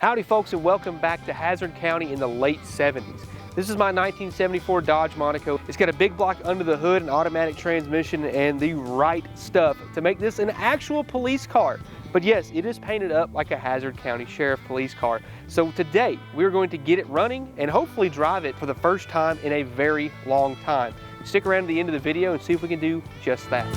Howdy folks, and welcome back to Hazard County in the late 70s. This is my 1974 Dodge Monaco. It's got a big block under the hood, an automatic transmission, and the right stuff to make this an actual police car. But yes, it is painted up like a Hazard County Sheriff police car. So today, we're going to get it running and hopefully drive it for the first time in a very long time. Stick around to the end of the video and see if we can do just that.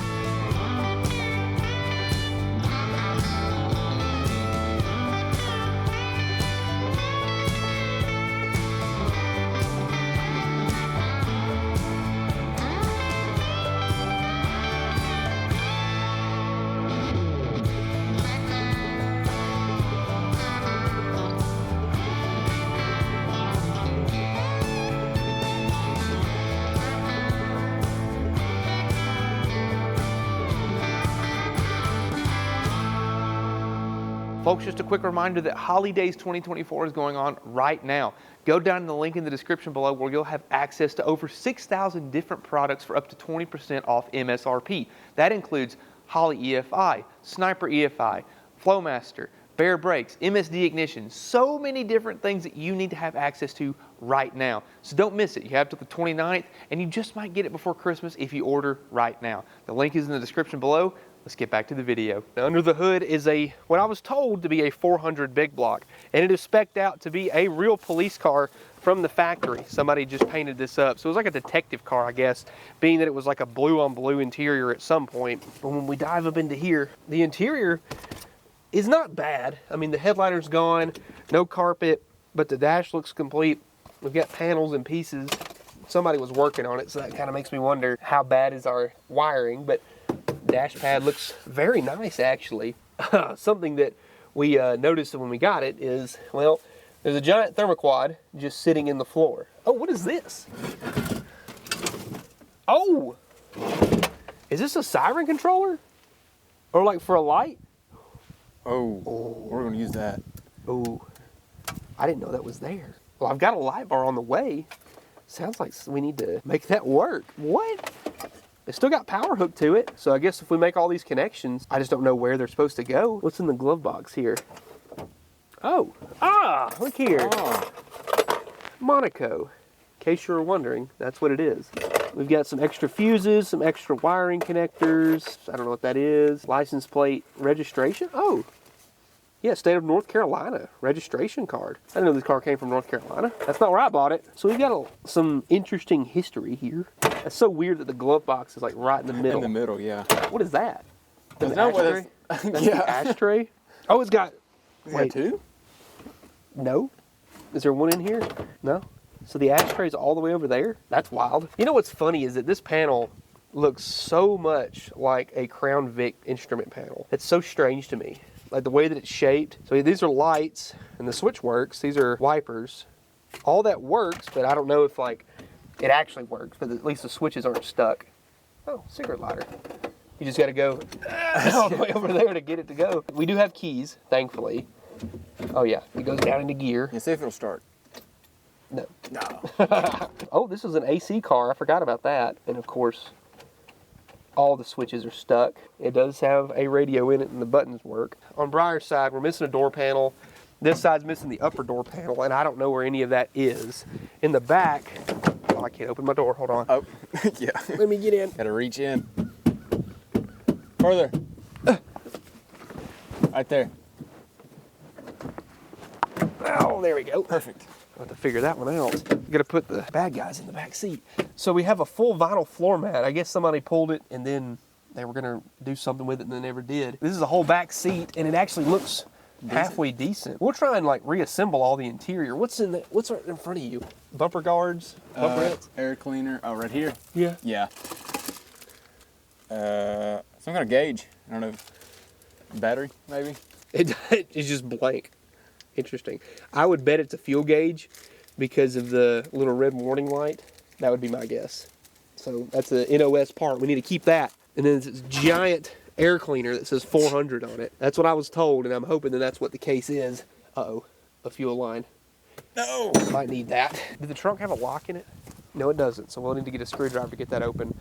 Folks, just a quick reminder that Holidays 2024 is going on right now. Go down to the link in the description below where you'll have access to over 6,000 different products for up to 20% off MSRP. That includes Holley EFI, Sniper EFI, Flowmaster, Bear Brakes, MSD Ignition, so many different things that you need to have access to right now. So don't miss it. You have till the 29th, and you just might get it before Christmas if you order right now. The link is in the description below. Let's get back to the video. Now, under the hood is what I was told to be a 400 big block, and it is spec'd out to be a real police car from the factory. Somebody just painted this up. So it was like a detective car, I guess, being that it was like a blue on blue interior at some point. But when we dive up into here, the interior is not bad. I mean, the headliner's gone, no carpet, but the dash looks complete. We've got panels and pieces. Somebody was working on it, so that kind of makes me wonder how bad is our wiring, but dash pad looks very nice, actually. Something that we noticed when we got it is, well, there's a giant thermoquad just sitting in the floor. Oh, what is this? Oh! Is this a siren controller? Or like for a light? Oh, we're gonna use that. Oh, I didn't know that was there. Well, I've got a light bar on the way. Sounds like we need to make that work. What? It's still got power hooked to it, so I guess if we make all these connections, I just don't know where they're supposed to go. What's in the glove box here? Oh, look here. Monaco. In case you were wondering, that's what it is. We've got some extra fuses, some extra wiring connectors. I don't know what that is. License plate registration. Oh, yeah, state of North Carolina registration card. I didn't know this car came from North Carolina. That's not where I bought it. So we've got some interesting history here. It's so weird that the glove box is like right in the middle. In the middle, yeah. What is that? Is that what ashtray? it's... That's yeah. the ashtray? Oh, it's got... Wait, two? No. Is there one in here? No. So the ashtray is all the way over there? That's wild. You know what's funny is that this panel looks so much like a Crown Vic instrument panel. It's so strange to me. Like the way that it's shaped. So these are lights and the switch works. These are wipers. All that works, but I don't know if like it actually works, but at least the switches aren't stuck. Oh, cigarette lighter. You just gotta go all the way over there to get it to go. We do have keys, thankfully. Oh yeah, it goes down into gear. Yeah, see if it'll start. No. No. Oh, this is an AC car. I forgot about that. And of course, all the switches are stuck. It does have a radio in it and the buttons work. On Briar's side, we're missing a door panel. This side's missing the upper door panel, and I don't know where any of that is. In the back, oh, I can't open my door, hold on. Oh, yeah. Let me get in. Gotta reach in. Further. Right there. Oh, there we go. Perfect. I'll have to figure that one out. We gotta put the bad guys in the back seat. So we have a full vinyl floor mat. I guess somebody pulled it and then they were gonna do something with it and they never did. This is a whole back seat and it actually looks halfway decent. We'll try and like reassemble all the interior. What's right in front of you? Bumper guards? Bumperettes? Air cleaner. Oh, right here? Yeah. Yeah. Some kind of gauge. I don't know. Battery, maybe? It's just blank. Interesting. I would bet it's a fuel gauge because of the little red warning light. That would be my guess. So that's a NOS part. We need to keep that. And then this giant air cleaner that says 400 on it. That's what I was told, and I'm hoping that that's what the case is. Uh-oh, a fuel line. No! Might need that. Did the trunk have a lock in it? No, it doesn't, so we'll need to get a screwdriver to get that open.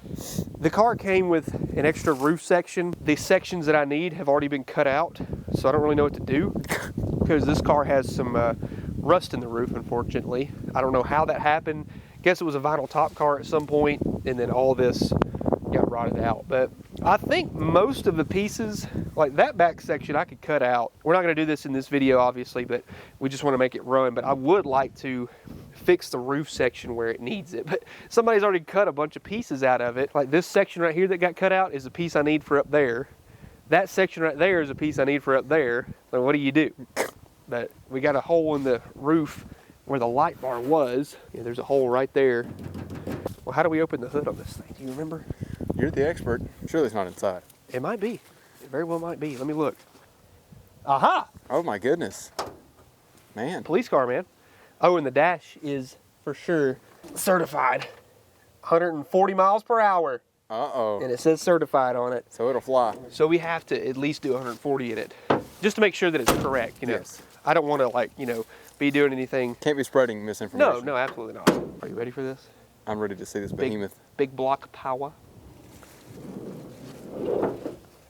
The car came with an extra roof section. The sections that I need have already been cut out, so I don't really know what to do. because this car has some rust in the roof, unfortunately. I don't know how that happened. Guess it was a vinyl top car at some point, and then all this got rotted out. But I think most of the pieces, like that back section, I could cut out. We're not going to do this in this video, obviously, but we just want to make it run. But I would like to fix the roof section where it needs it. But somebody's already cut a bunch of pieces out of it. Like this section right here that got cut out is a piece I need for up there. That section right there is a piece I need for up there. So what do? But we got a hole in the roof where the light bar was. Yeah, there's a hole right there. Well, how do we open the hood on this thing? Do you remember? You're the expert. Surely it's not inside. It might be. It very well might be. Let me look. Aha! Oh my goodness. Man. Police car, man. Oh, and the dash is for sure certified. 140 miles per hour. Uh-oh. And it says certified on it. So it'll fly. So we have to at least do 140 in it, just to make sure that it's correct, you know. Yes. I don't want to, like, you know, be doing anything. Can't be spreading misinformation. No, absolutely not. Are you ready for this? I'm ready to see this behemoth. Big block power.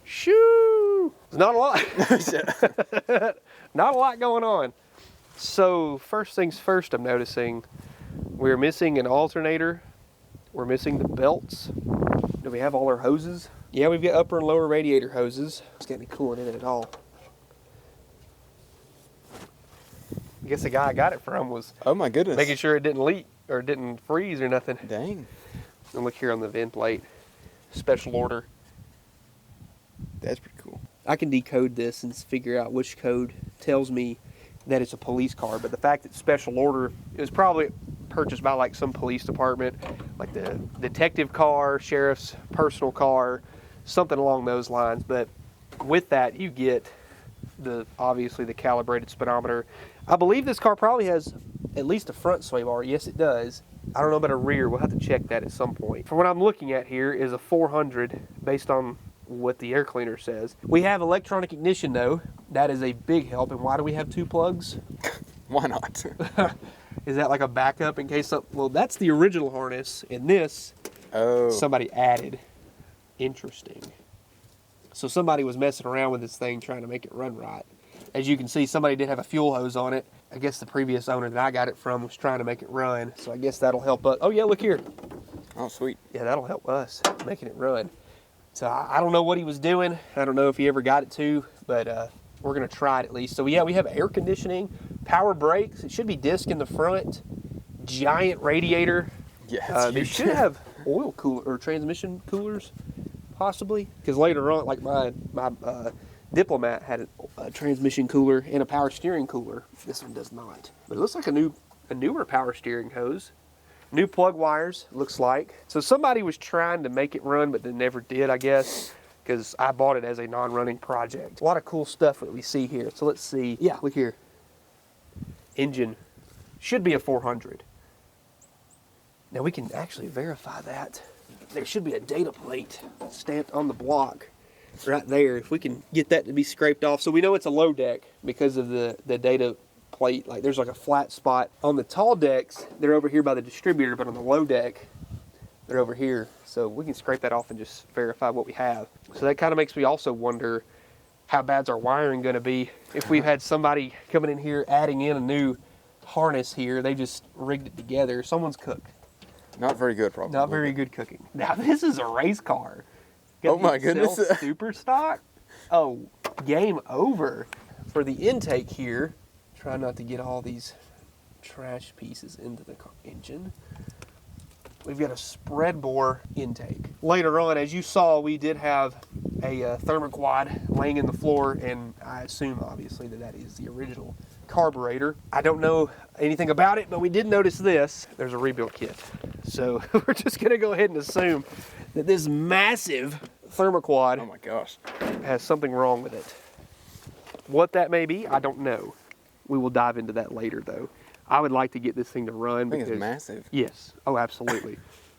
Shoo! It's not a lot. Not a lot going on. So first things first, I'm noticing we're missing an alternator. We're missing the belts. Do we have all our hoses? Yeah, we've got upper and lower radiator hoses. It's got any coolant in it at all. I guess the guy I got it from was Oh my goodness. making sure it didn't leak or didn't freeze or nothing. Dang. And look here on the vent plate. Special order. That's pretty cool. I can decode this and figure out which code tells me that it's a police car, but the fact that special order is probably purchased by like some police department, like the detective car, sheriff's personal car, something along those lines. But with that, you get obviously the calibrated speedometer. I believe this car probably has at least a front sway bar. Yes, it does. I don't know about a rear. We'll have to check that at some point. For what I'm looking at here is a 400 based on what the air cleaner says. We have electronic ignition though. That is a big help. And why do we have two plugs? Why not? Is that like a backup in case something? Well, that's the original harness, and this somebody added. Interesting. So somebody was messing around with this thing trying to make it run right. As you can see, somebody did have a fuel hose on it. I guess the previous owner that I got it from was trying to make it run. So I guess that'll help us. Oh yeah, look here. Oh, sweet. Yeah, that'll help us making it run. So I don't know what he was doing. I don't know if he ever got it to, but we're gonna try it at least. So yeah, we have air conditioning, power brakes. It should be disc in the front, giant radiator. Yeah, they should have oil cooler or transmission coolers, possibly. Because later on, like my Diplomat had a transmission cooler and a power steering cooler. This one does not. But it looks like a newer power steering hose. New plug wires, looks like. So somebody was trying to make it run, but they never did, I guess, because I bought it as a non-running project. A lot of cool stuff that we see here. So let's see. Yeah, look here. Engine should be a 400. Now we can actually verify that. There should be a data plate stamped on the block right there. If we can get that to be scraped off. So we know it's a low deck because of the data plate. Like there's like a flat spot. On the tall decks, they're over here by the distributor, but on the low deck, they're over here. So we can scrape that off and just verify what we have. So that kind of makes me also wonder how bad's our wiring going to be if we've had somebody coming in here adding in a new harness here. They just rigged it together. Someone's cooked. Not very good, probably. Not very good cooking. Now this is a race car. Oh my goodness. Super stock. Oh, game over. For the intake here, try not to get all these trash pieces into the engine. We've got a spread bore intake. Later on, as you saw, we did have a thermoquad laying in the floor, and I assume obviously that is the original carburetor. I don't know anything about it, but we did notice this. There's a rebuild kit. So we're just gonna go ahead and assume that this massive thermoquad, oh my gosh, has something wrong with it. What that may be, I don't know. We will dive into that later though. I would like to get this thing to run. I think it's massive. Yes. Oh, absolutely.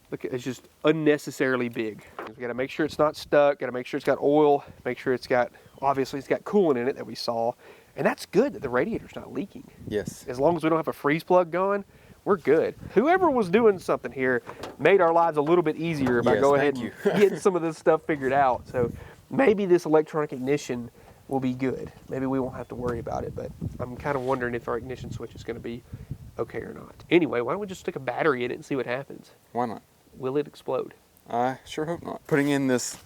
Look, it's just unnecessarily big. We got to make sure it's not stuck. Got to make sure it's got oil. Make sure it's got, obviously, it's got coolant in it that we saw. And that's good that the radiator's not leaking. Yes. As long as we don't have a freeze plug going, we're good. Whoever was doing something here made our lives a little bit easier by going ahead and getting some of this stuff figured out. So maybe this electronic ignition we'll be good. Maybe we won't have to worry about it, but I'm kind of wondering if our ignition switch is going to be okay or not. Anyway, why don't we just stick a battery in it and see what happens? Why not? Will it explode? I sure hope not. Putting in this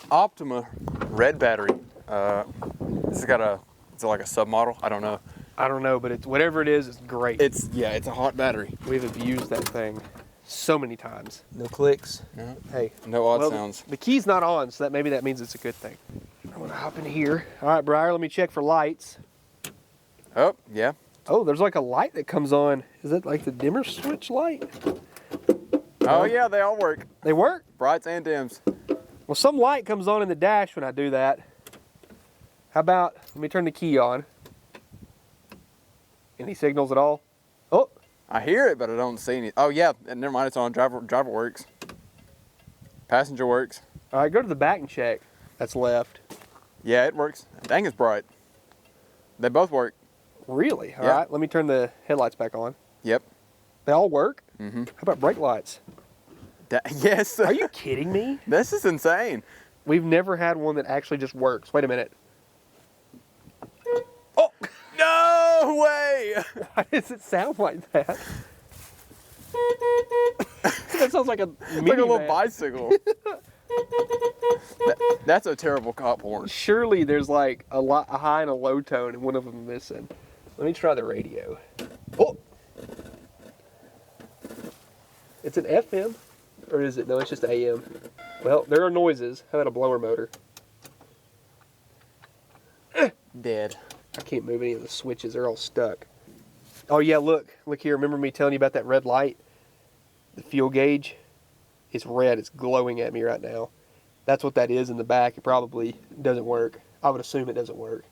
Optima red battery. It's got a, is it like a submodel? I don't know. I don't know, but it's whatever it is, it's great. It's a hot battery. We've abused that thing so many times. No clicks. Yeah. Hey. No odd sounds. The key's not on, so maybe that means it's a good thing. I'm gonna hop in here. All right, Briar, let me check for lights. Oh, yeah. Oh, there's like a light that comes on. Is that like the dimmer switch light? Oh, yeah, they all work. They work? Brights and dims. Well, some light comes on in the dash when I do that. How about, let me turn the key on. Any signals at all? Oh, I hear it, but I don't see any. Oh, yeah, and never mind, it's on. Driver works. Passenger works. all right, go to the back and check. That's left. Yeah, it works. Dang, it's bright. They both work. Really? All Yeah. right, let me turn the headlights back on. Yep. They all work? Mm-hmm. How about brake lights? Yes. Are you kidding me? This is insane. We've never had one that actually just works. Wait a minute. Oh, no way. Why does it sound like that? That sounds like a It's like a little minivan. bicycle. That's a terrible cop horn. Surely there's like a high and a low tone and one of them missing. Let me try the radio. Oh! It's an FM? Or is it? No, it's just AM. Well, there are noises. How about a blower motor? Dead. I can't move any of the switches. They're all stuck. Oh, yeah, look. Look here. Remember me telling you about that red light? The fuel gauge? It's red. It's glowing at me right now. That's what that is in the back. It probably doesn't work. I would assume it doesn't work.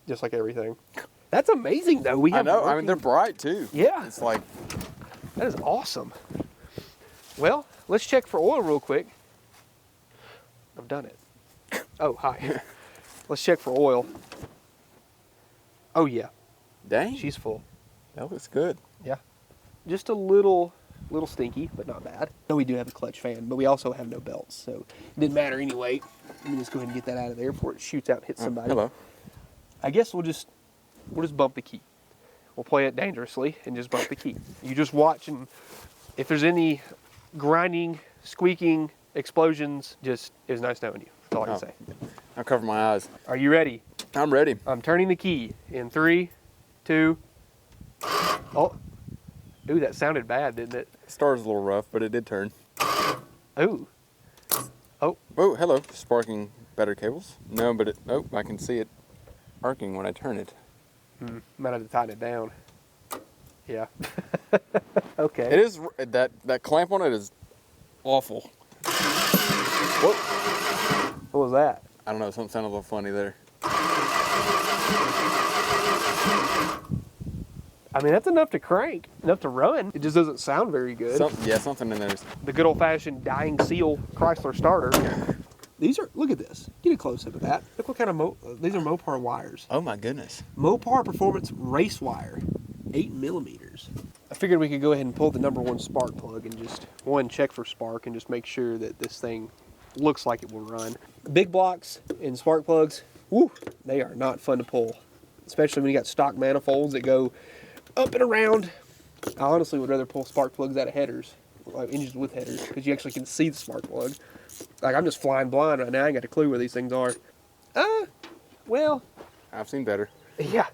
Just like everything. That's amazing, though. I know. I mean, they're bright, too. Yeah. It's like, That is awesome. Well, let's check for oil real quick. I've done it. Oh, hi. Let's check for oil. Oh, yeah. dang. She's full. That looks good. Yeah. Just a little stinky, but not bad. No, we do have a clutch fan, but we also have no belts, so it didn't matter anyway. Let me just go ahead and get that out of there before it shoots out and hits somebody. Hello. I guess we'll just bump the key. We'll play it dangerously and just bump the key. You just watch, and if there's any grinding, squeaking, explosions, it was nice knowing you. That's all I can say. I'll cover my eyes. Are you ready? I'm ready. I'm turning the key in 3, 2. Oh, ooh, that sounded bad, didn't it? Star's a little rough, but it did turn. Ooh. Oh, Oh, hello. Sparking battery cables. No, but I can see it arcing when I turn it. might have to tighten it down. Yeah. Okay. It is, that clamp on it is awful. Whoa. What was that? I don't know, something sounded a little funny there. I mean, that's enough to crank, enough to run. It just doesn't sound very good. Something in there. The good old-fashioned dying seal Chrysler starter. These are, look at this. Get a close-up of that. Look what kind of, these are Mopar wires. Oh my goodness. Mopar Performance Race Wire, 8 millimeters. I figured we could go ahead and pull the #1 spark plug and just, check for spark and just make sure that this thing looks like it will run. Big blocks and spark plugs, woo, they are not fun to pull. Especially when you got stock manifolds that go up and around. I honestly would rather pull spark plugs out of headers, like engines with headers, because you actually can see the spark plug. Like, I'm just flying blind right now. I ain't got a clue where these things are. Well, I've seen better. yeah.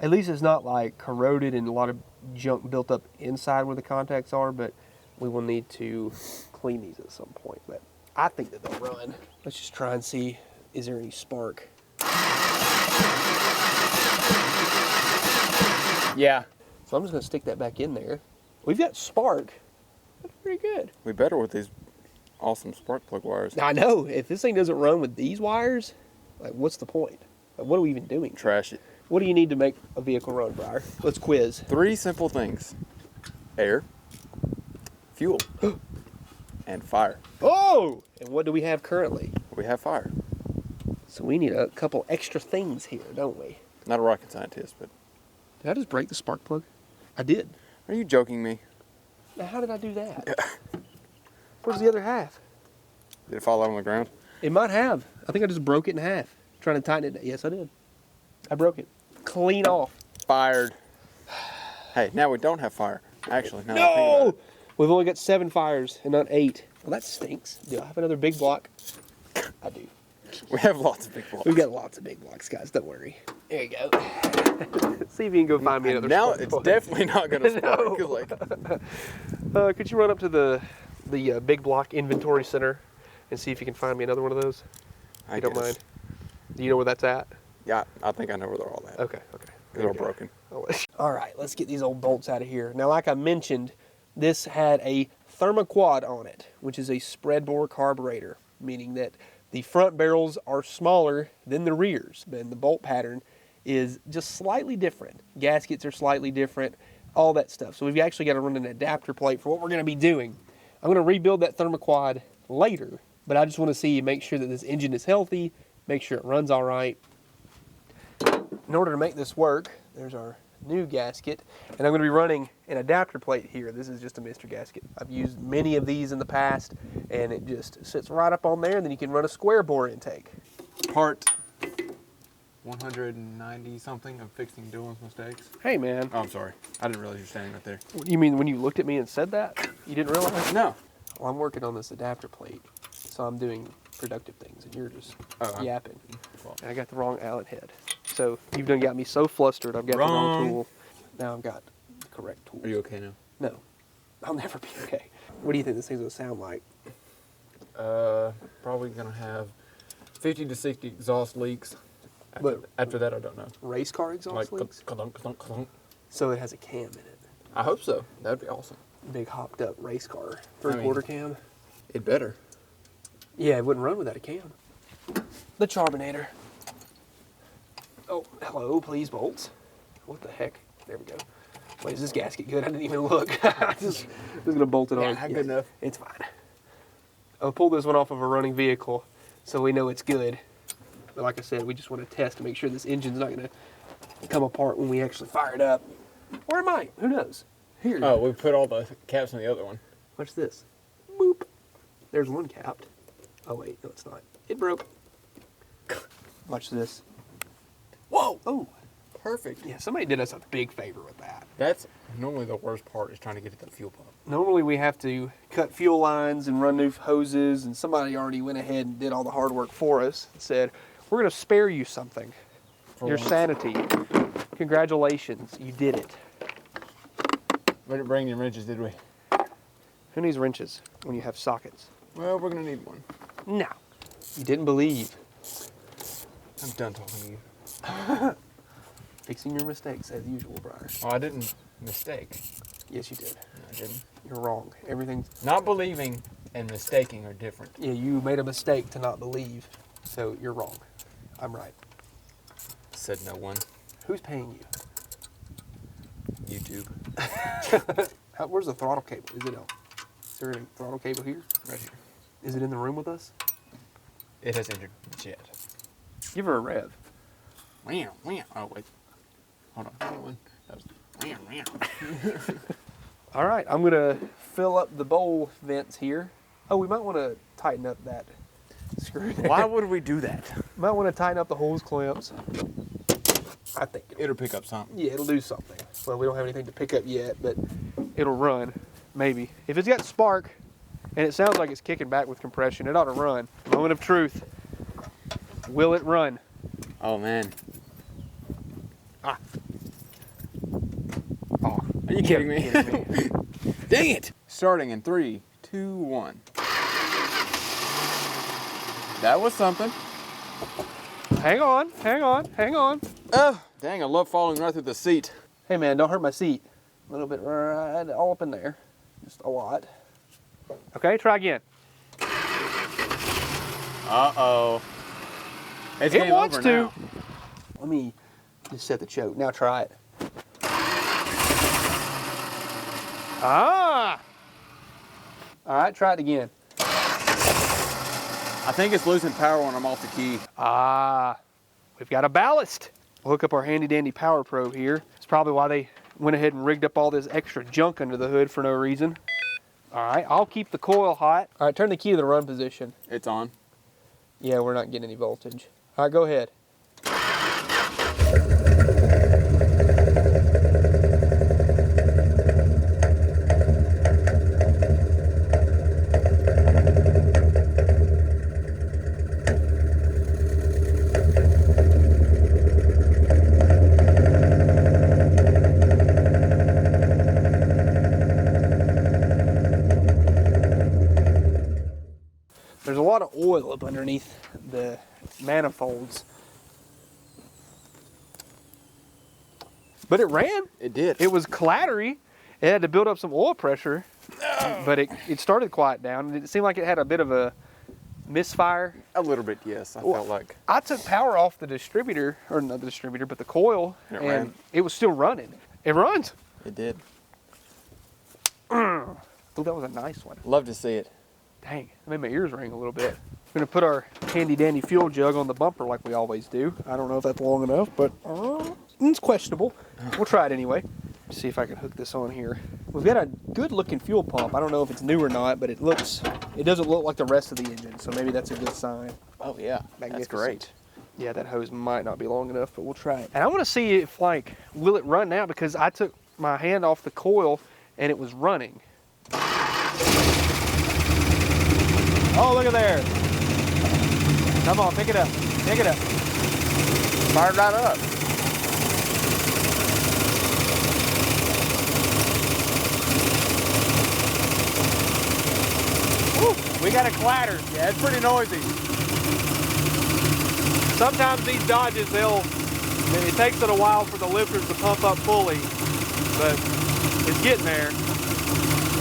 At least it's not like corroded and a lot of junk built up inside where the contacts are, but we will need to clean these at some point. But I think that they'll run. Let's just try and see, is there any spark? Yeah. So I'm just gonna stick that back in there. We've got spark. That's pretty good. We better with these awesome spark plug wires. I know. If this thing doesn't run with these wires, like, what's the point? Like, what are we even doing? Trash it. What do you need to make a vehicle run, Briar? Let's quiz. 3 simple things. Air, fuel, and fire. Oh! And what do we have currently? We have fire. So we need a couple extra things here, don't we? Not a rocket scientist, but... Did I just break the spark plug? I did. Are you joking me? Now, how did I do that? Where's the other half? Did it fall out on the ground? It might have. I think I just broke it in half. Trying to tighten it. Yes, I did. I broke it. Clean off. Fired. Hey, now we don't have fire. Actually, now that I think about No! We've only got 7 fires and not 8. Well, that stinks. Do I have another big block? I do. it, we have lots of big blocks. We've got lots of big blocks, guys. Don't worry. There you go. See if you can go find me another Now spark it's plug. definitely not going to spark. 'cause, like, Could you run up to the big block inventory center and see if you can find me another one of those? I You don't guess. mind? Do you know where that's at? Yeah, I think I know where they're all at. Okay. They're all broken. All right, let's get these old bolts out of here. Now, like I mentioned, this had a thermoquad on it, which is a spread bore carburetor, meaning that the front barrels are smaller than the rears, and the bolt pattern is just slightly different. Gaskets are slightly different, all that stuff. So we've actually got to run an adapter plate for what we're going to be doing. I'm going to rebuild that thermoquad later, but I just want to see make sure that this engine is healthy, make sure it runs all right. In order to make this work, there's our new gasket, and I'm going to be running an adapter plate here. This is just a Mr. gasket. I've used many of these in the past, and it just sits right up on there, and then you can run a square bore intake. Part 190 something of fixing Dylan's mistakes. Hey, man. Oh, I'm sorry. I didn't realize you were standing right there. You mean when you looked at me and said that? You didn't realize? No. Well, I'm working on this adapter plate, so I'm doing productive things, and you're just yapping. Well. And I got the wrong Allen head. So you've done got me so flustered, I've got the wrong tool. Now I've got the correct tool. Are you okay now? No, I'll never be okay. What do you think this thing's gonna sound like? Probably gonna have 50 to 60 exhaust leaks. After that, I don't know. Race car exhaust leaks? Ka-dunk. So it has a cam in it. I hope so. That'd be awesome. Big hopped up race car. 3/4 cam. It better. Yeah, it wouldn't run without a cam. The Charbinator. Oh, hello, please, bolts. What the heck? There we go. Wait, is this gasket good? I didn't even look. just gonna bolt it on. Good enough. It's fine. I'll pull this one off of a running vehicle so we know it's good. But like I said, we just want to test to make sure this engine's not gonna come apart when we actually fire it up. Or it might, who knows? Here. Oh, we put all the caps on the other one. Watch this. Boop. There's one capped. Oh wait, no it's not. It broke. Watch this. Whoa! Oh, Perfect. yeah, somebody did us a big favor with that. That's normally the worst part is trying to get at that fuel pump. Normally we have to cut fuel lines and run new hoses, and somebody already went ahead and did all the hard work for us and said, we're going to spare you something. Your sanity. Congratulations, you did it. We didn't bring any wrenches, did we? Who needs wrenches when you have sockets? Well, we're gonna need one. No. You didn't believe. I'm done talking to you. Fixing your mistakes as usual, Briar. Oh, I didn't mistake. Yes, you did. No, I didn't. You're wrong. Everything's... Not believing and mistaking are different. Yeah, you made a mistake to not believe, so you're wrong. I'm right. Said no one. Who's paying you? YouTube. Where's the throttle cable? Is there a throttle cable here? Right here. Is it in the room with us? It has entered yet. Give her a rev. Oh, wait. Hold on. That one. That was... All right, I'm gonna fill up the bowl vents here. Oh, we might want to tighten up that screw there. Why would we do that? Might want to tighten up the hose clamps. I think It'll pick up something. yeah, it'll do something. Well, we don't have anything to pick up yet, but it'll run, maybe. If it's got spark, and it sounds like it's kicking back with compression, it ought to run. Moment of truth. Will it run? Oh, man. Oh, Are you kidding me? kidding me. Dang it! Starting in 3, 2, 1. That was something. Hang on. Oh, dang, I love falling right through the seat. Hey man, don't hurt my seat. A little bit right all up in there. Just a lot. Okay, try again. Uh-oh. It's It game wants over to. now. Let me just set the choke. Now try it. Ah! All right, try it again. I think it's losing power when I'm off the key. Ah, we've got a ballast. We'll hook up our handy dandy power probe here. It's probably why they went ahead and rigged up all this extra junk under the hood for no reason. All right, I'll keep the coil hot. All right, turn the key to the run position. It's on. Yeah, we're not getting any voltage. All right, go ahead. oil up underneath the manifolds. But it ran. It did. It was clattery. It had to build up some oil pressure, but it started quiet down. And it seemed like it had a bit of a misfire. A little bit, yes. I felt like. I took power off the distributor, or not the distributor, but the coil, It and ran. it was still running. It runs. It did. Oh, that was a nice one. Love to see it. Dang, it made my ears ring a little bit. We're gonna put our handy dandy fuel jug on the bumper like we always do. I don't know if that's long enough, but it's questionable. We'll try it anyway. See if I can hook this on here. We've got a good looking fuel pump. I don't know if it's new or not, but it doesn't look like the rest of the engine, so maybe that's a good sign. Oh yeah, that's great. Yeah, that hose might not be long enough, but we'll try it. And I want to see if, like, will it run now? Because I took my hand off the coil and it was running. Oh, look at there. Come on, pick it up. Pick it up. Fired right up. Woo, we got a clatter. Yeah, it's pretty noisy. Sometimes these Dodges, it takes it a while for the lifters to pump up fully, but it's getting there.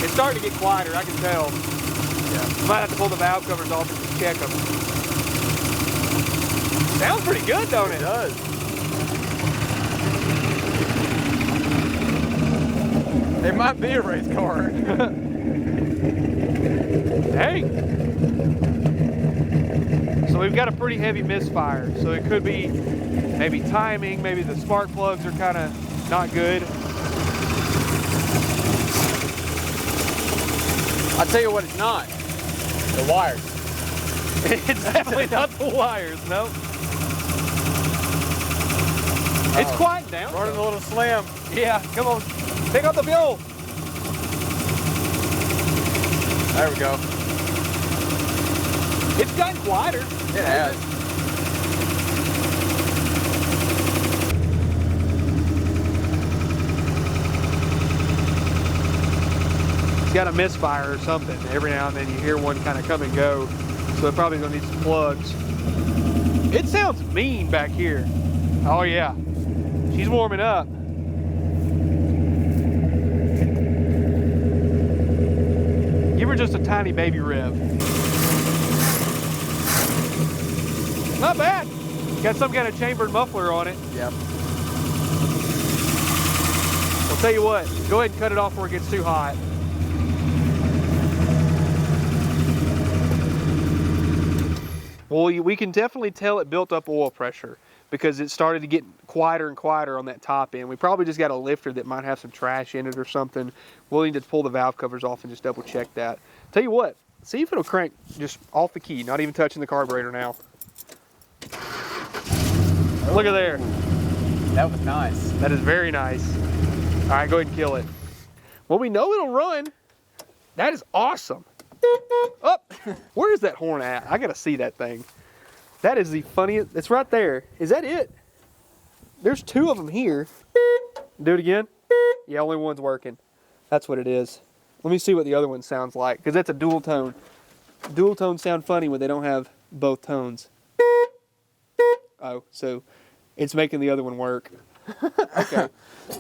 It's starting to get quieter, I can tell. Yeah. You might have to pull the valve covers off and just check them. Sounds pretty good, don't it? It does. It might be a race car. Dang. So we've got a pretty heavy misfire. So it could be maybe timing, maybe the spark plugs are kind of not good. I'll tell you what it's not. The wires. It's definitely not the wires, no. It's quieting down. Running a little slim. Yeah, come on. Pick up the fuel. There we go. It's gotten quieter. It has. It's got a misfire or something. Every now and then you hear one kind of come and go. So it probably gonna need some plugs. It sounds mean back here. Oh yeah. She's warming up. Give her just a tiny baby rev. Not bad. Got some kind of chambered muffler on it. Yep. I'll tell you what, go ahead and cut it off before it gets too hot. Well, we can definitely tell it built up oil pressure because it started to get quieter and quieter on that top end. We probably just got a lifter that might have some trash in it or something. We'll need to pull the valve covers off and just double check that. Tell you what, see if it'll crank just off the key, not even touching the carburetor now. Look at there. That was nice. That is very nice. All right, go ahead and kill it. Well, we know it'll run. That is awesome. Oh, where is that horn at? I gotta see that thing. That is the funniest. It's right there. Is that it? There's two of them here. Do it again. Yeah, only one's working. That's what it is. Let me see what the other one sounds like, because that's a dual tone. Dual tones sound funny when they don't have both tones. Oh, so it's making the other one work. Okay.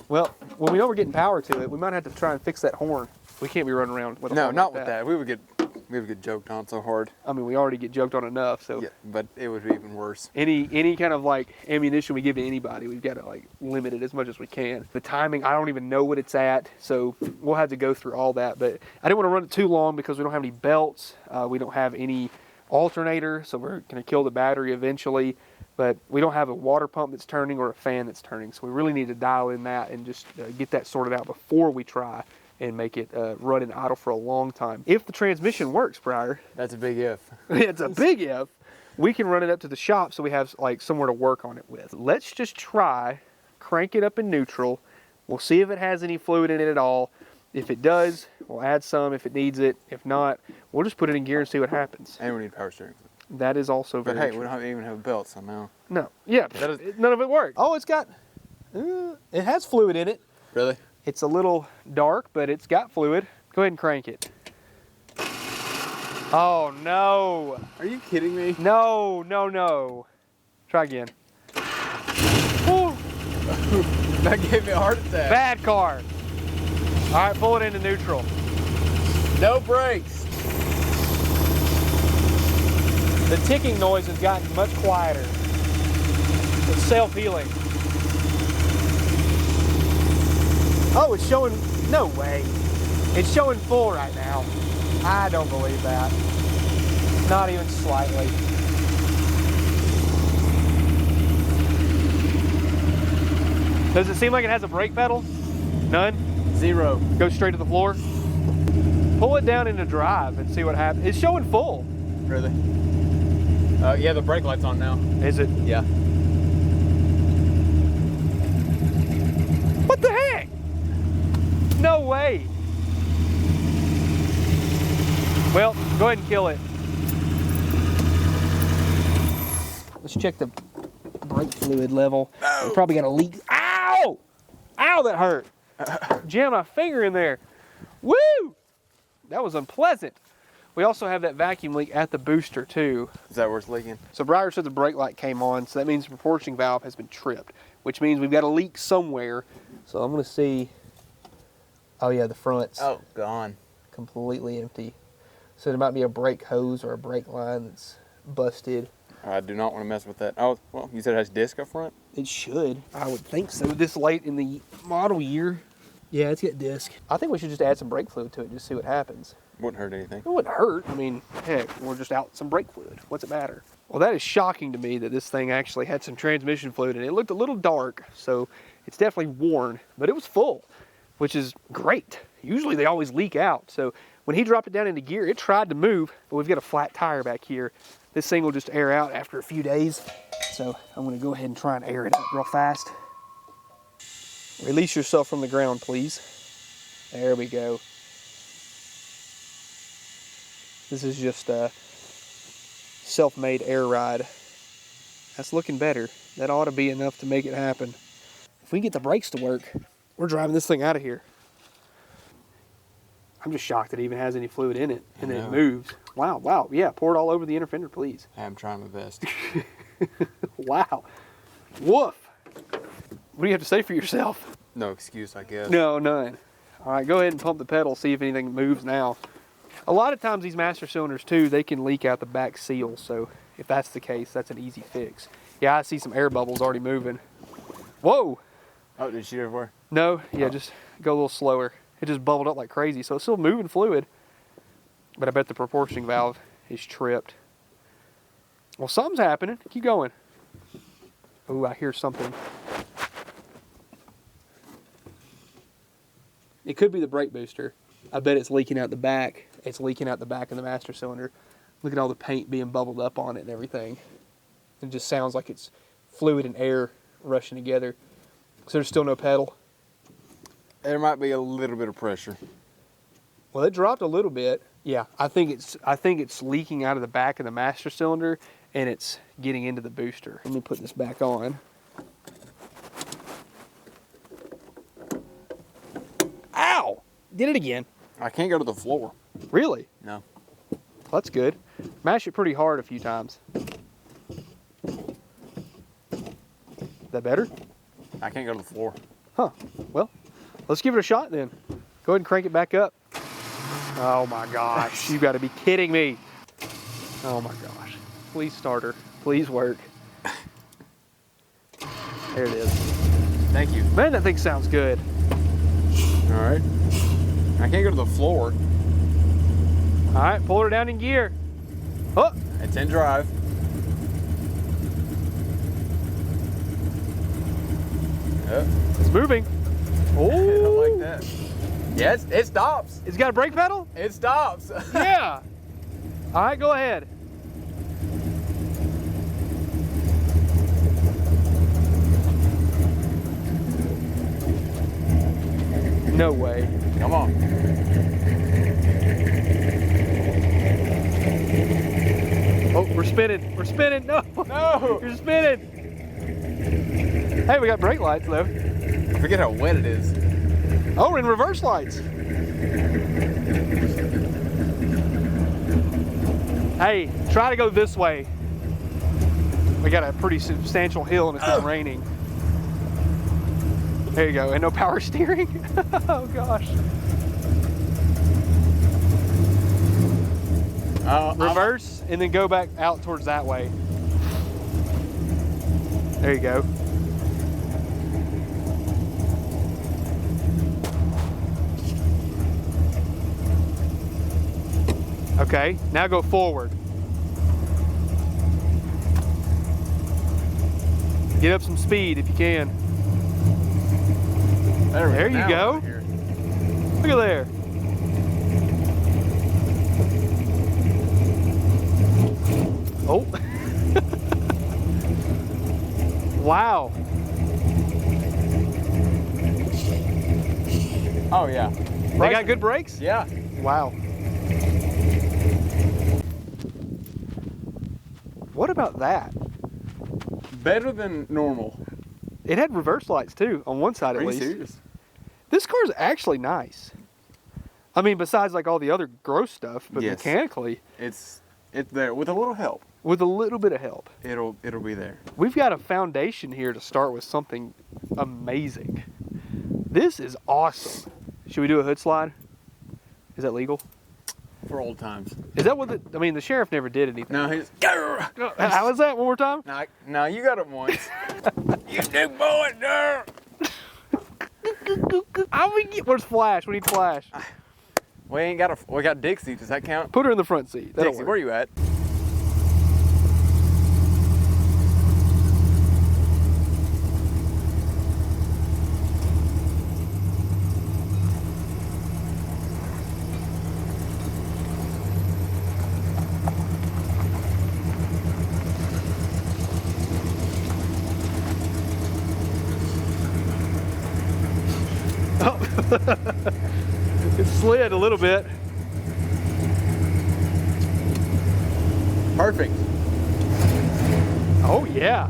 Well, when we know we're getting power to it, we might have to try and fix that horn. We can't be running around with a No, horn not like with that. We would get joked on so hard. I mean, we already get joked on enough, so Yeah, but it would be even worse. any kind of like ammunition we give to anybody, we've got to like limit it as much as we can. The timing, I don't even know what it's at, so we'll have to go through all that. But I didn't want to run it too long because we don't have any belts. We don't have any alternator, so we're going to kill the battery eventually. But we don't have a water pump that's turning or a fan that's turning, so we really need to dial in that and just get that sorted out before we try and make it run and idle for a long time. If the transmission works, Briar, That's a big if. it's a big if, we can run it up to the shop so we have like somewhere to work on it with. Let's just try, crank it up in neutral. We'll see if it has any fluid in it at all. If it does, we'll add some if it needs it. If not, we'll just put it in gear and see what happens. And we need power steering. That is also But very hey, true. we don't even have belts somehow. No, yeah, none of it worked. Oh, it's got, it has fluid in it. Really? It's a little dark, but it's got fluid. Go ahead and crank it. Oh no. Are you kidding me? No, no, no. Try again. Woo. That gave me a heart attack. Bad car. All right, pull it into neutral. No brakes. The ticking noise has gotten much quieter. It's self-healing. Oh, it's showing, no way. It's showing full right now. I don't believe that. Not even slightly. Does it seem like it has a brake pedal? None? 0. Go straight to the floor. Pull it down into drive and see what happens. It's showing full. Really? Yeah, the brake light's on now. Is it? Yeah. What the heck? No way. Well, go ahead and kill it. Let's check the brake fluid level. No. We probably got a leak. Ow! Ow, that hurt. Jammed my finger in there. Woo! That was unpleasant. We also have that vacuum leak at the booster too. Is that where it's leaking? So Briar said the brake light came on, so that means the proportioning valve has been tripped, which means we've got a leak somewhere. So I'm gonna see. Oh yeah, the front's gone. completely empty. So there might be a brake hose or a brake line that's busted. I do not want to mess with that. Oh, well, you said it has disc up front? It should. I would think so. This late in the model year. Yeah, it's got disc. I think we should just add some brake fluid to it, just see what happens. Wouldn't hurt anything. It wouldn't hurt. I mean, heck, we're just out some brake fluid. What's it matter? Well, that is shocking to me that this thing actually had some transmission fluid and it looked a little dark. So it's definitely worn, but it was full, which is great. Usually they always leak out. So when he dropped it down into gear, it tried to move, but we've got a flat tire back here. This thing will just air out after a few days. So I'm gonna go ahead and try and air it up real fast. Release yourself from the ground, please. There we go. This is just a self-made air ride. That's looking better. That ought to be enough to make it happen. If we can get the brakes to work, we're driving this thing out of here. I'm just shocked that it even has any fluid in it and then it moves. Wow, wow. Yeah, pour it all over the inner fender, please. I'm trying my best. Wow. Woof. What do you have to say for yourself? No excuse, I guess. No, none. All right, go ahead and pump the pedal, see if anything moves now. A lot of times these master cylinders too, they can leak out the back seal. So if that's the case, that's an easy fix. Yeah, I see some air bubbles already moving. Whoa. Oh, did it shoot everywhere? No, yeah, just go a little slower. It just bubbled up like crazy. So it's still moving fluid, but I bet the proportioning valve is tripped. Well, something's happening. Keep going. Oh, I hear something. It could be the brake booster. I bet it's leaking out the back. It's leaking out the back of the master cylinder. Look at all the paint being bubbled up on it and everything. It just sounds like it's fluid and air rushing together. So there's still no pedal. There might be a little bit of pressure. Well, it dropped a little bit. Yeah, I think it's leaking out of the back of the master cylinder and it's getting into the booster. Let me put this back on. Ow! Did it again. I can't go to the floor. Really? No. Well, that's good. Mash it pretty hard a few times. That better? I can't go to the floor. Huh. Well, let's give it a shot then. Go ahead and crank it back up. Oh my gosh. You've got to be kidding me. Oh my gosh. Please starter. Please work. There it is. Thank you. Man, that thing sounds good. All right. I can't go to the floor. All right, pull her down in gear. Oh, It's in drive. it's moving. I Oh, like that. Yes, it stops. it's got a brake pedal? It stops. Yeah. All right, go ahead. No way. Come on. Oh, we're spinning. We're spinning. No. No. You're spinning. Hey, we got brake lights though. I forget how wet it is. Oh, we're in reverse lights. Hey, try to go this way. We got a pretty substantial hill and it's not raining. There you go, and no power steering. Oh gosh. Reverse and then go back out towards that way. There you go. Okay, now go forward. Get up some speed if you can. There you go. Look at there. Oh. Wow. Oh yeah. They got good brakes? Yeah. Wow. What about that? Better than normal. It had reverse lights too, on one side at Are you least. serious? This car is actually nice. I mean, besides like all the other gross stuff, but Yes. mechanically, It's there with a little help. with a little bit of help. It'll be there. We've got a foundation here to start with something amazing. This is awesome. Should we do a hood slide? Is that legal? For old times. Is that what I mean, the sheriff never did anything. No, he's. How was that? One more time? Now you got it once. You big boy, no. Where's Flash? We need Flash. We got Dixie. Does that count? Put her in the front seat. That'll Dixie, work. where you at? It slid a little bit. Perfect. Oh yeah.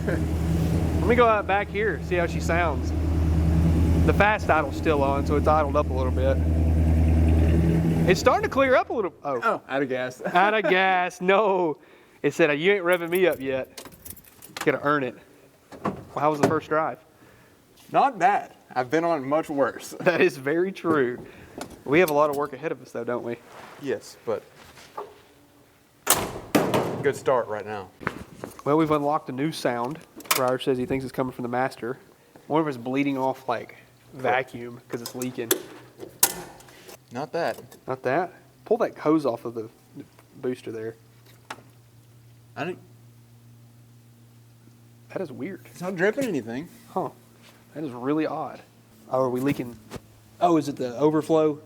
Let me go out back here, see how she sounds. The fast idle's still on, so it's idled up a little bit. It's starting to clear up a little. Oh, Out of gas. out of gas. No. It said, you ain't revving me up yet. Gotta earn it. Well, how was the first drive? Not bad. I've been on much worse. That is very true. We have a lot of work ahead of us though, don't we? Yes, but good start right now. Well, we've unlocked a new sound. Ryder says he thinks it's coming from the master. One of us bleeding off like vacuum because it's leaking. Not that. Not that. Pull that hose off of the booster there. I didn't. That is weird. It's not dripping anything. Huh. That is really odd. Oh, are we leaking? Oh, is it the overflow?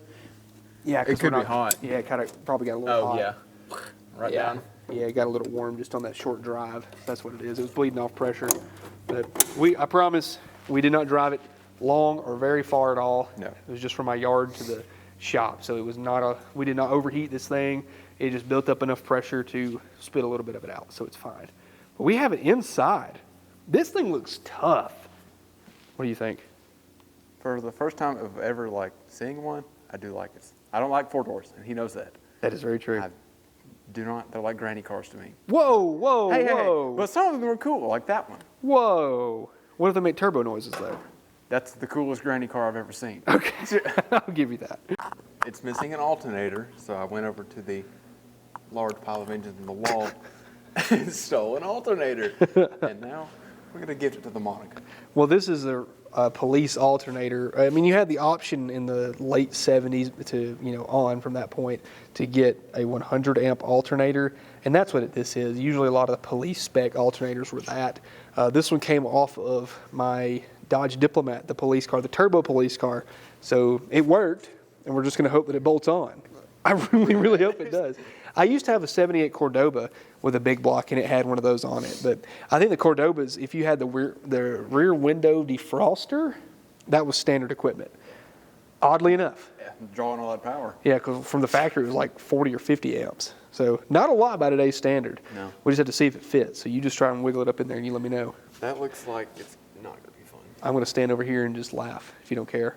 Yeah, 'cause It could we're be hot. Yeah, kind of probably got a little hot. Right Yeah. down. Yeah, it got a little warm just on that short drive. That's what it is. It was bleeding off pressure. But I promise, we did not drive it long or very far at all. No. It was just from my yard to the shop. So it was not we did not overheat this thing. It just built up enough pressure to spit a little bit of it out. So it's fine. But we have it inside. This thing looks tough. What do you think? For the first time of ever seeing one, I do like it. I don't like 4-doors, and he knows that. That is very true. I do not. They're like granny cars to me. Whoa, whoa, Hey, whoa. but some of them are cool, like that one. Whoa. What if they make turbo noises though? That's the coolest granny car I've ever seen. Okay, I'll give you that. It's missing an alternator, so I went over to the large pile of engines in the wall and stole an alternator. And now we're going to give it to the Monaco. Well, this is a police alternator. I mean, you had the option in the late 70s to, on from that point to get a 100 amp alternator. And that's what this is. Usually a lot of the police spec alternators were that. This one came off of my Dodge Diplomat, the police car, the turbo police car. So it worked, and we're just going to hope that it bolts on. I really, really hope it does. I used to have a 78 Cordoba with a big block, and it had one of those on it. But I think the Cordobas, if you had the rear window defroster, that was standard equipment. Oddly enough. Yeah, drawing all that power. Yeah, because from the factory it was like 40 or 50 amps. So not a lot by today's standard. No. We just have to see if it fits. So you just try and wiggle it up in there, and you let me know. That looks like it's not going to be fun. I'm going to stand over here and just laugh if you don't care.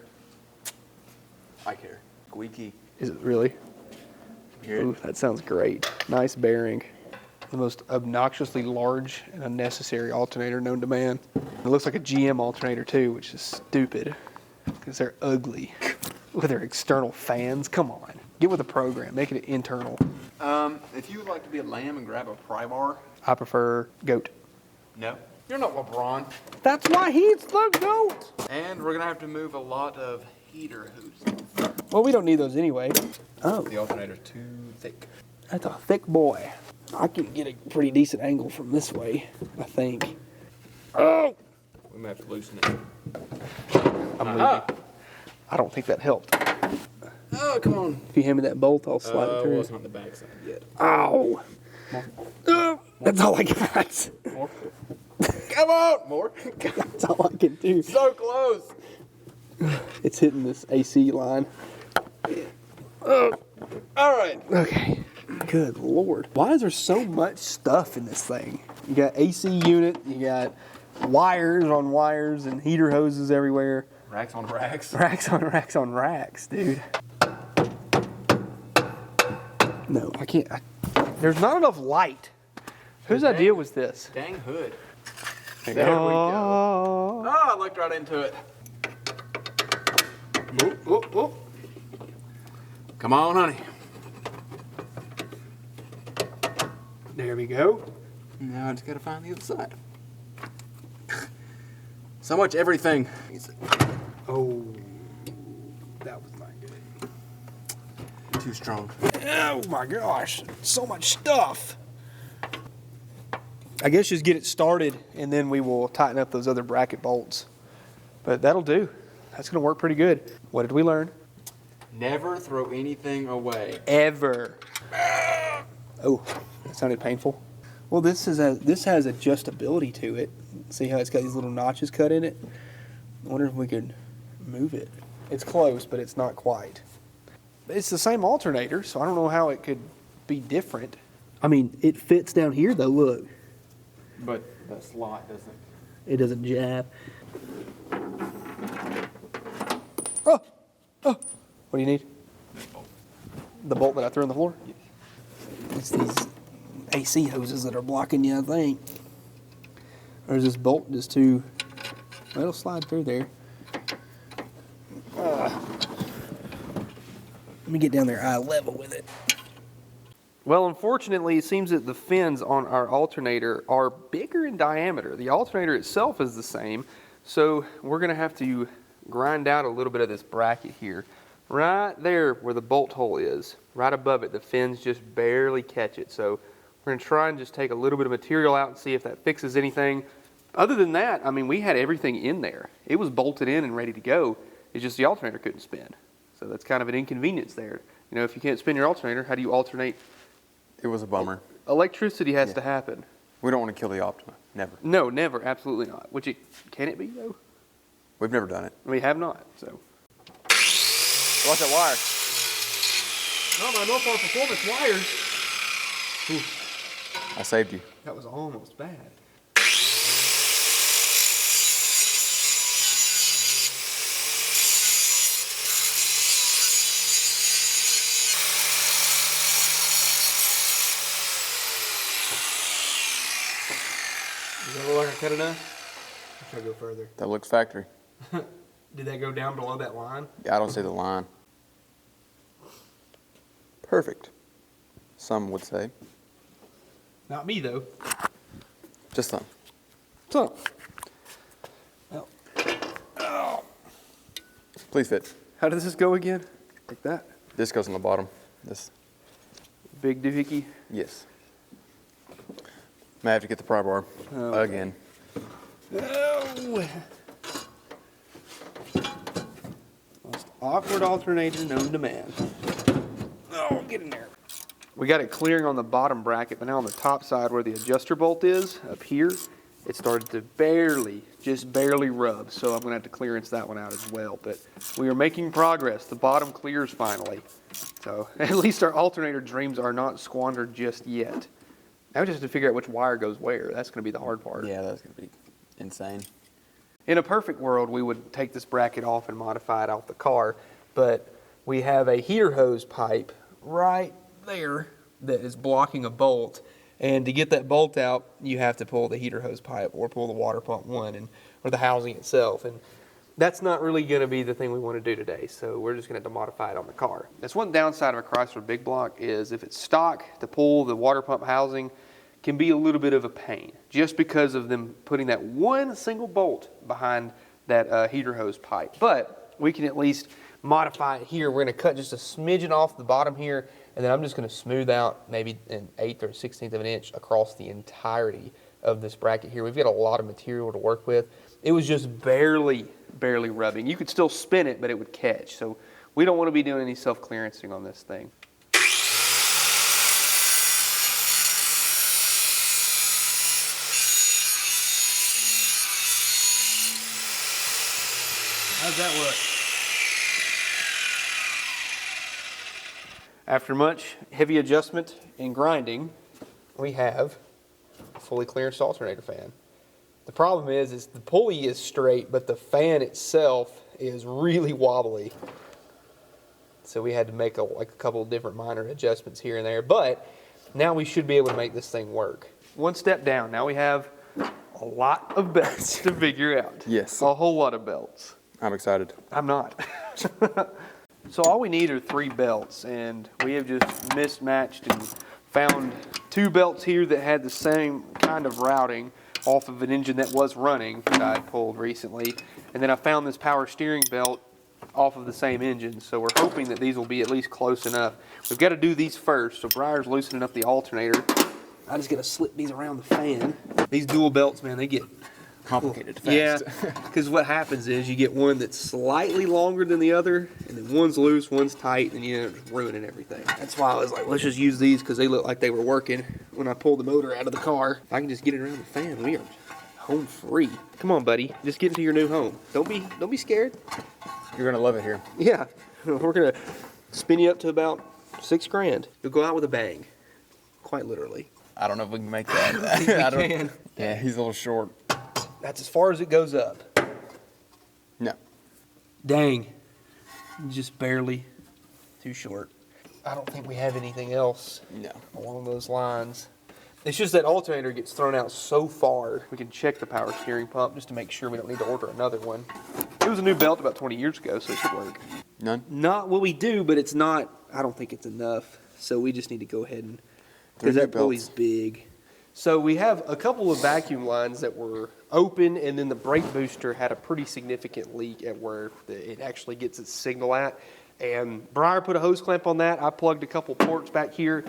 I care. Squeaky. Is it really? Hear it? Ooh, that sounds great. Nice bearing. The most obnoxiously large and unnecessary alternator known to man. It looks like a GM alternator too, which is stupid because they're ugly with their external fans. Come on, get with the program. Make it internal. If you would like to be a lamb and grab a pry bar. I prefer goat. No. You're not LeBron. That's why he's the goat. And we're gonna have to move a lot of heater hoops. Well, we don't need those anyway. Oh, The alternator's too thick. that's a thick boy. I can get a pretty decent angle from this way, I think. Oh! We may have to loosen it. I'm moving. I don't think that helped. Oh, come on. If you hand me that bolt, I'll slide it through. Well, it's not the back side yet. Ow! That's all I got. More. Come on! More. That's all I can do. So close. It's hitting this AC line. All right. Okay. Good Lord. Why is there so much stuff in this thing? You got AC unit, you got wires on wires and heater hoses everywhere. Racks on racks. Racks on racks on racks, dude. No, I can't. There's not enough light. Whose idea was this? Dang hood. There we go. go. Oh, I looked right into it. Oop, oop, oop. Come on, honey. There we go. Now I just gotta find the other side. So much everything. Oh, that was not good. Too strong. Oh my gosh, so much stuff. I guess just get it started and then we will tighten up those other bracket bolts. But that'll do. That's gonna work pretty good. What did we learn? Never throw anything away. Ever. Oh, that sounded painful. Well, this has adjustability to it. See how it's got these little notches cut in it? I wonder if we could move it. It's close, but it's not quite. It's the same alternator, so I don't know how it could be different. I mean, it fits down here though, look. But the slot doesn't. It doesn't jab. Oh! Oh! What do you need? The bolt that I threw on the floor? It's these AC hoses that are blocking you, I think. Or is this bolt just too... Well, it'll slide through there. Let me get down there eye level with it. Well, unfortunately, it seems that the fins on our alternator are bigger in diameter. The alternator itself is the same, so we're going to have to grind out a little bit of this bracket here. Right there where the bolt hole is, right above it, the fins just barely catch it. So we're going to try and just take a little bit of material out and see if that fixes anything. Other than that, I mean, we had everything in there. It was bolted in and ready to go. It's just the alternator couldn't spin. So that's kind of an inconvenience there. You know, if you can't spin your alternator, how do you alternate? It was a bummer. Electricity has to happen. We don't want to kill the Optima. Never. No, never, absolutely not. Can it be though? We've never done it. We have not, so. Watch that wire. Oh, my Northport Performance wires. I saved you. That was almost bad. Does that look like I cut enough? Or should I go further? That looks factory. Did that go down below that line? Yeah, I don't see the line. Perfect. Some would say. Not me, though. Just some. So, well, oh. Please fit. How does this go again? Like that? This goes on the bottom. This. Big doohickey? Yes. May have to get the pry bar again. Oh. Most awkward alternator known to man. Oh, get in there. We got it clearing on the bottom bracket, but now on the top side where the adjuster bolt is, up here, it started to just barely rub. So I'm gonna have to clearance that one out as well. But we are making progress. The bottom clears finally. So at least our alternator dreams are not squandered just yet. Now we just have to figure out which wire goes where. That's gonna be the hard part. Yeah, that's going to be insane. In a perfect world, we would take this bracket off and modify it off the car, but we have a heater hose pipe right there that is blocking a bolt. And to get that bolt out, you have to pull the heater hose pipe or pull the water pump one or the housing itself. And that's not really going to be the thing we want to do today, so we're just going to have to modify it on the car. That's one downside of a Chrysler Big Block is if it's stock, to pull the water pump housing can be a little bit of a pain just because of them putting that one single bolt behind that heater hose pipe. But we can at least modify it here. We're going to cut just a smidgen off the bottom here, and then I'm just going to smooth out maybe an 1/8 or 1/16 of an inch across the entirety of this bracket here. We've got a lot of material to work with. It was just barely rubbing. You could still spin it, but it would catch. So we don't want to be doing any self-clearancing on this thing. How's that look? After much heavy adjustment and grinding, we have a fully clearanced alternator fan. The problem is the pulley is straight, but the fan itself is really wobbly. So we had to make a couple of different minor adjustments here and there, but now we should be able to make this thing work. One step down, now we have a lot of belts to figure out. Yes. A whole lot of belts. I'm excited. I'm not. So all we need are 3 belts, and we have just mismatched and found 2 belts here that had the same kind of routing off of an engine that was running that I pulled recently. And then I found this power steering belt off of the same engine, so we're hoping that these will be at least close enough. We've got to do these first, so Briar's loosening up the alternator. I just got to slip these around the fan. These dual belts, man, they get Complicated fast. Yeah, because what happens is you get one that's slightly longer than the other, and then one's loose, one's tight, and you end up just ruining everything. That's why I was like, let's just use these because they look like they were working when I pulled the motor out of the car. If I can just get it around the fan, we are home free. Come on, buddy, just get into your new home. Don't be scared. You're going to love it here. Yeah, we're gonna spin you up to about $6,000. You'll go out with a bang, quite literally. I don't know if we can make that. I think we can. Yeah, he's a little short. That's as far as it goes up. No. Dang. Just barely too short. I don't think we have anything else No. along those lines. It's just that alternator gets thrown out so far. We can check the power steering pump just to make sure we don't need to order another one. It was a new belt about 20 years ago, so it should work. None? Not what we do, but it's not, I don't think it's enough. So we just need to go ahead and, 3 because new that pulley's big. So we have a couple of vacuum lines that were open, and then the brake booster had a pretty significant leak at where it actually gets its signal at. And Briar put a hose clamp on that. I plugged a couple ports back here.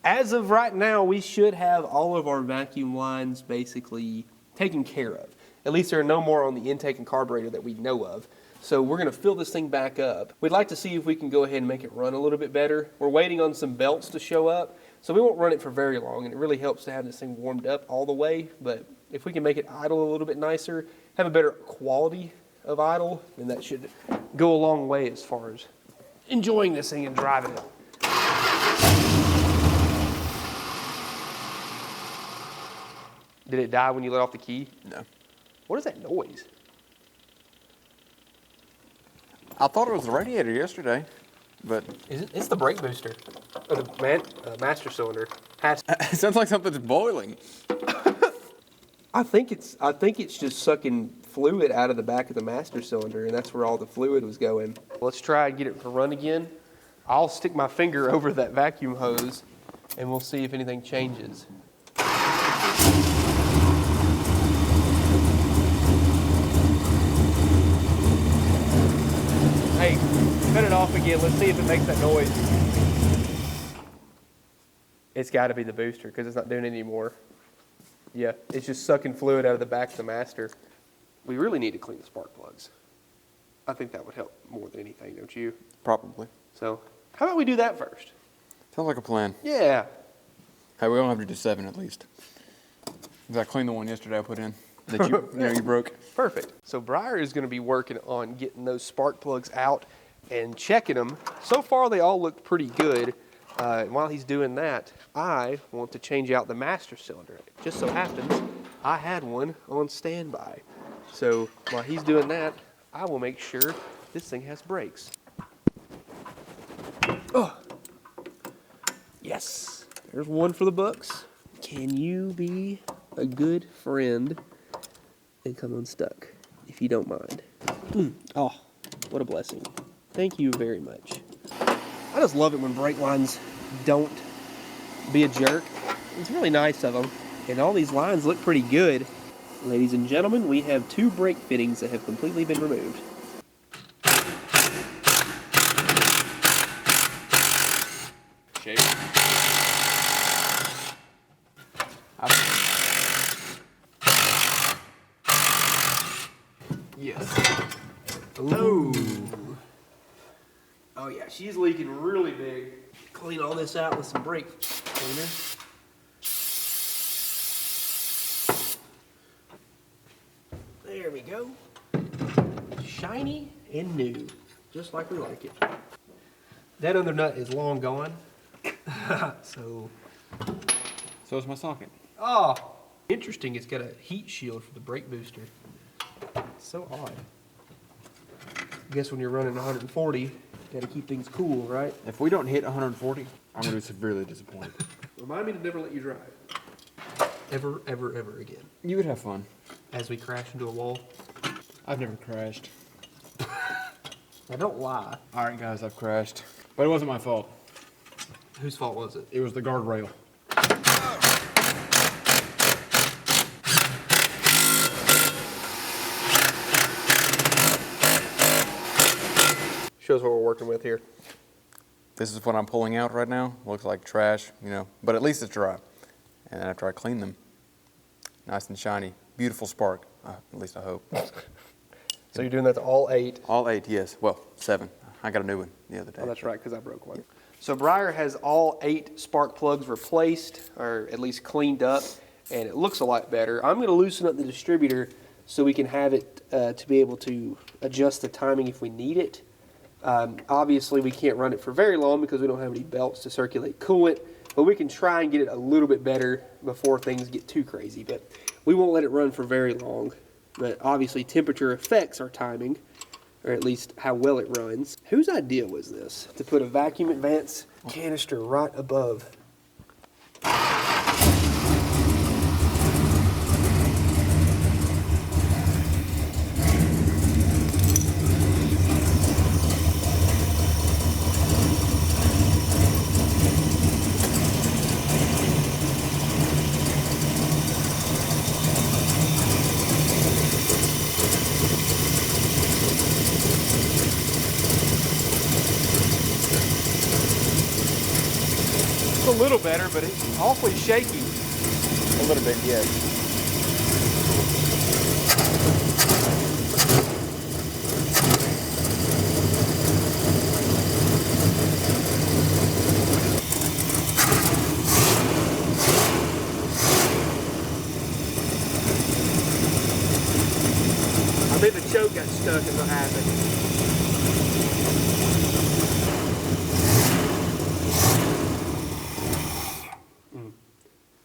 As of right now, we should have all of our vacuum lines basically taken care of. At least there are no more on the intake and carburetor that we know of. So we're going to fill this thing back up. We'd like to see if we can go ahead and make it run a little bit better. We're waiting on some belts to show up. So we won't run it for very long, and it really helps to have this thing warmed up all the way. But if we can make it idle a little bit nicer, have a better quality of idle, then that should go a long way as far as enjoying this thing and driving it. Did it die when you let off the key? No. What is that noise? I thought it was the radiator yesterday, but It's the brake booster, or the master cylinder. it sounds like something's boiling. I think it's just sucking fluid out of the back of the master cylinder, and that's where all the fluid was going. Let's try and get it to run again. I'll stick my finger over that vacuum hose, and we'll see if anything changes. Hey, cut it off again. Let's see if it makes that noise. It's got to be the booster because it's not doing it anymore. Yeah, it's just sucking fluid out of the back of the master. We really need to clean the spark plugs. I think that would help more than anything, don't you? Probably. So, how about we do that first? Sounds like a plan. Yeah. Hey, we don't have to do 7 at least. Because I cleaned the one yesterday I put in that you broke. Perfect. So Briar is going to be working on getting those spark plugs out and checking them. So far, they all look pretty good. And while he's doing that, I want to change out the master cylinder. It just so happens I had one on standby. So while he's doing that, I will make sure this thing has brakes. Oh, Yes. There's one for the books. Can you be a good friend and come unstuck, if you don't mind? Oh, what a blessing. Thank you very much. I just love it when brake lines don't be a jerk. It's really nice of them. And all these lines look pretty good. Ladies and gentlemen, we have 2 brake fittings that have completely been removed. Shape. Yes. Ooh. Oh yeah, she's leaking really big. Clean all this out with some brake cleaner. There we go. Shiny and new, just like we like it. That other nut is long gone. So is my socket. oh, interesting. It's got a heat shield for the brake booster. So odd. I guess when you're running 140, you got to keep things cool, right? If we don't hit 140, I'm going to be severely disappointed. Remind me to never let you drive. Ever, ever, ever again. You would have fun. As we crash into a wall. I've never crashed. Now don't lie. All right, guys, I've crashed. But it wasn't my fault. Whose fault was it? It was the guardrail. Shows what we're working with here. This is what I'm pulling out right now. Looks like trash, but at least it's dry. And then after I clean them, nice and shiny, beautiful spark. At least I hope. So you're doing that to all 8? All 8, yes. Well, 7. I got a new one the other day. Oh, that's right, because I broke one. So Breyer has all 8 spark plugs replaced, or at least cleaned up, and it looks a lot better. I'm going to loosen up the distributor so we can have it to be able to adjust the timing if we need it. Obviously, we can't run it for very long because we don't have any belts to circulate coolant, but we can try and get it a little bit better before things get too crazy. But we won't let it run for very long. But obviously, temperature affects our timing, or at least how well it runs. Whose idea was this? To put a vacuum advance canister right above. A little better, but it's awfully shaky. A little bit, yes. I think the choke got stuck is what happened.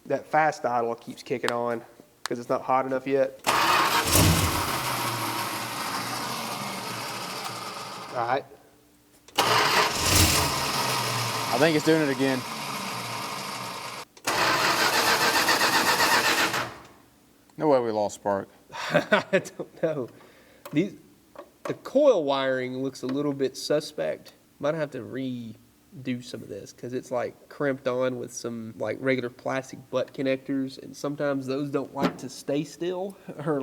That fast idle keeps kicking on because it's not hot enough yet. All right. I think it's doing it again. No way we lost spark. I don't know. The coil wiring looks a little bit suspect. Might have to redo some of this because it's like crimped on with some like regular plastic butt connectors, and sometimes those don't like to stay still or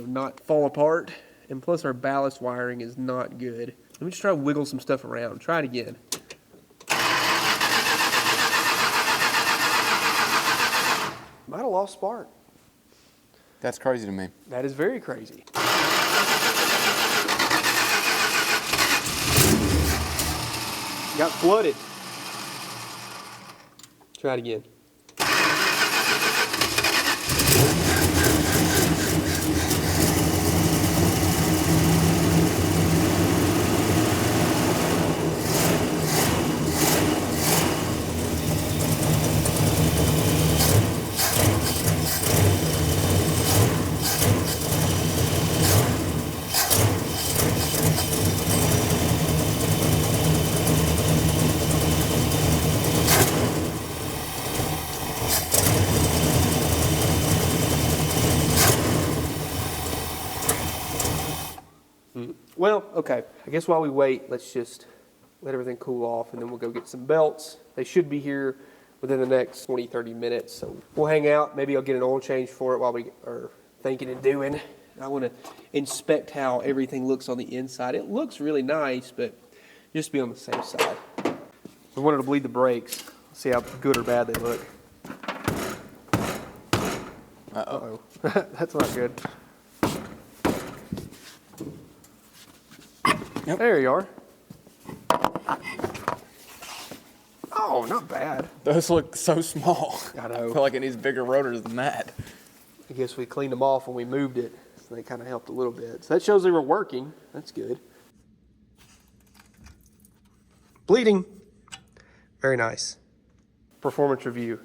not fall apart. And plus our ballast wiring is not good. Let me just try to wiggle some stuff around. Try it again. Might have lost spark. That's crazy to me. That is very crazy. Got flooded. Try it again. Well, okay. I guess while we wait, let's just let everything cool off, and then we'll go get some belts. They should be here within the next 20, 30 minutes. So we'll hang out. Maybe I'll get an oil change for it while we are thinking and doing. I want to inspect how everything looks on the inside. It looks really nice, but just be on the safe side. We wanted to bleed the brakes. See how good or bad they look. Uh-oh. That's not good. Yep. There you are. Oh, not bad. Those look so small. I know. I feel like it needs bigger rotors than that. I guess we cleaned them off when we moved it, so they kind of helped a little bit. So that shows they were working. That's good. Bleeding. Very nice. Performance review.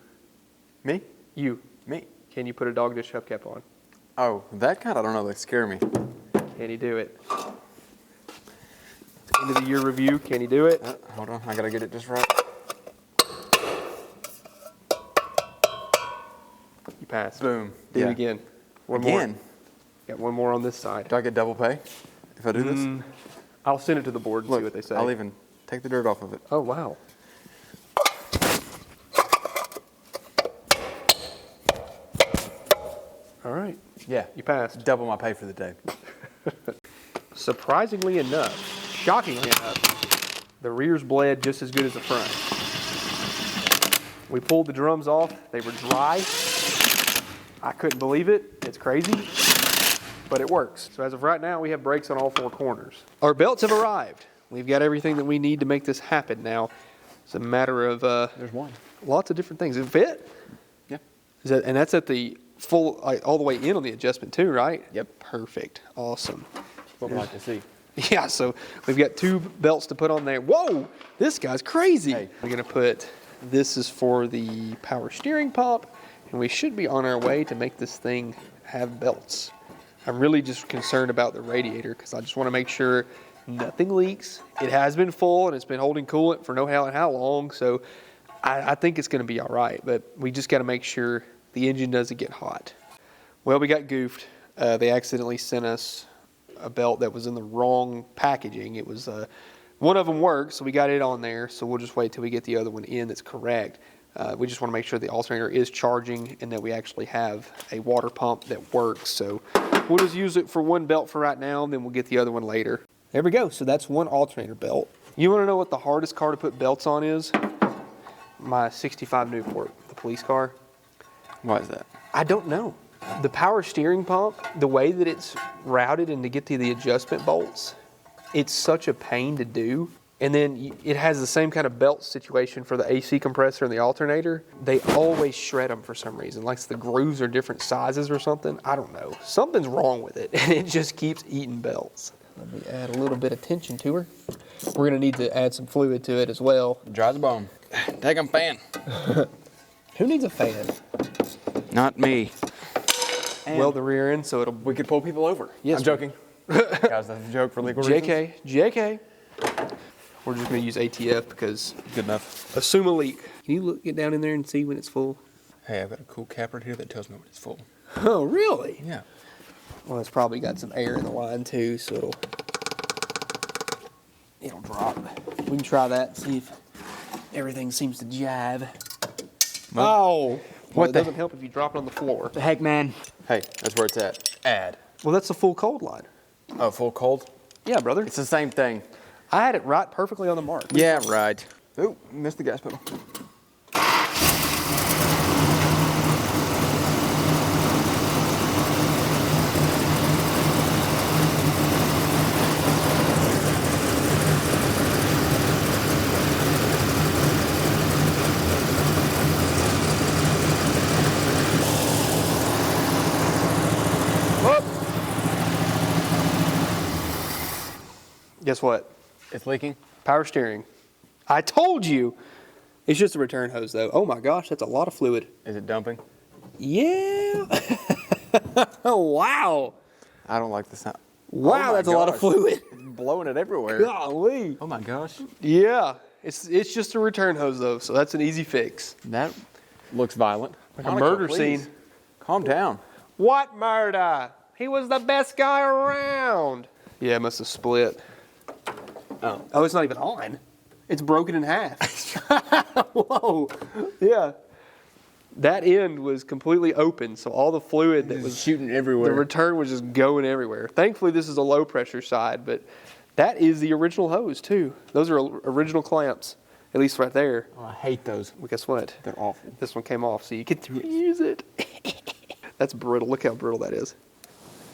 Me? You. Me. Can you put a dog dish hubcap on? Oh, that kind, I don't know, they scare me. Can you do it? End of the year review. Can you do it? Hold on, I gotta get it just right. You passed. Boom. Do Yeah. it again. One Again? more. Got one more on this side. Do I get double pay if I do this? I'll send it to the board and see what they say. I'll even take the dirt off of it. Oh, wow. All right. Yeah. You passed. Double my pay for the day. Surprisingly enough, shockingly enough, the rears bled just as good as the front. We pulled the drums off. They were dry. I couldn't believe it. It's crazy, but it works. So as of right now, we have brakes on all four corners. Our belts have arrived. We've got everything that we need to make this happen now. It's a matter of There's one. lots of different things. Does it fit? Yeah. Is that, and that's at the full, all the way in on the adjustment too, right? Yep. Perfect. Awesome. What would I like to see? Yeah, so we've got two belts to put on there. Whoa, this guy's crazy. Hey. We're gonna put, this is for the power steering pump, and we should be on our way to make this thing have belts. I'm really just concerned about the radiator because I just want to make sure nothing leaks. It has been full and it's been holding coolant for no hell how long, so I think it's gonna be all right, but we just gotta make sure the engine doesn't get hot. Well, we got goofed. They accidentally sent us a belt that was in the wrong packaging. It was one of them worked, so we got it on there. So we'll just wait till we get the other one in that's correct. We just want to make sure the alternator is charging and that we actually have a water pump that works. So we'll just use it for one belt for right now, and then we'll get the other one later. There we go. So that's one alternator belt. You want to know what the hardest car to put belts on is? My 65 Newport, the police car. Why is that? I don't know. The power steering pump, the way that it's routed and to get to the adjustment bolts, it's such a pain to do. And then it has the same kind of belt situation for the AC compressor and the alternator. They always shred them for some reason. Like the grooves are different sizes or something. I don't know. Something's wrong with it, and it just keeps eating belts. Let me add a little bit of tension to her. We're going to need to add some fluid to it as well. Dry the bone. Take 'em fan. Who needs a fan? Not me. Weld the rear end so it'll... We could pull people over. Yes, I'm joking. Guys, that's a joke for legal reasons. JK. We're just going to use ATF because... Good enough. Assume a leak. Can you get down in there and see when it's full? Hey, I've got a cool cap right here that tells me when it's full. Oh, really? Yeah. Well, it's probably got some air in the line too, so it'll drop. We can try that and see if everything seems to jive. Well, it doesn't help if you drop it on the floor. The heck, man? Hey, that's where it's at. Add. Well, that's the full cold line. Oh, full cold? Yeah, brother. It's the same thing. I had it right perfectly on the mark. Yeah, right. Ooh, missed the gas pedal. Guess what? It's leaking? Power steering. I told you. It's just a return hose, though. Oh my gosh, that's a lot of fluid. Is it dumping? Yeah. Wow. I don't like the sound. Wow, Oh my that's a lot of gosh. fluid. It's blowing it everywhere. Golly. Oh my gosh. Yeah. It's just a return hose, though, so that's an easy fix. That looks violent. Like a murder please. scene. Calm down. What murder? He was the best guy around. Yeah, it must have split. Oh, it's not even on. It's broken in half. Whoa. Yeah. That end was completely open, so all the fluid that was shooting everywhere. The return was just going everywhere. Thankfully, this is a low pressure side, but that is the original hose too. Those are original clamps, at least right there. Oh, I hate those. Well, guess what? They're awful. This one came off, so you get to reuse it. That's brittle. Look how brittle that is.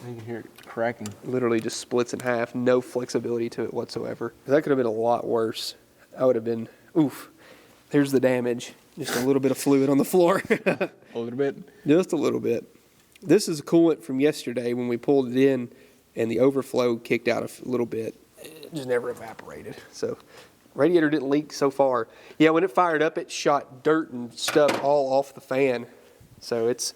You can hear it cracking. Literally just splits in half. No flexibility to it whatsoever. That could have been a lot worse. I would have been, oof. Here's the damage. Just a little bit of fluid on the floor. A little bit? Just a little bit. This is coolant from yesterday when we pulled it in and the overflow kicked out a little bit. It just never evaporated. So radiator didn't leak so far. Yeah, when it fired up, it shot dirt and stuff all off the fan. So it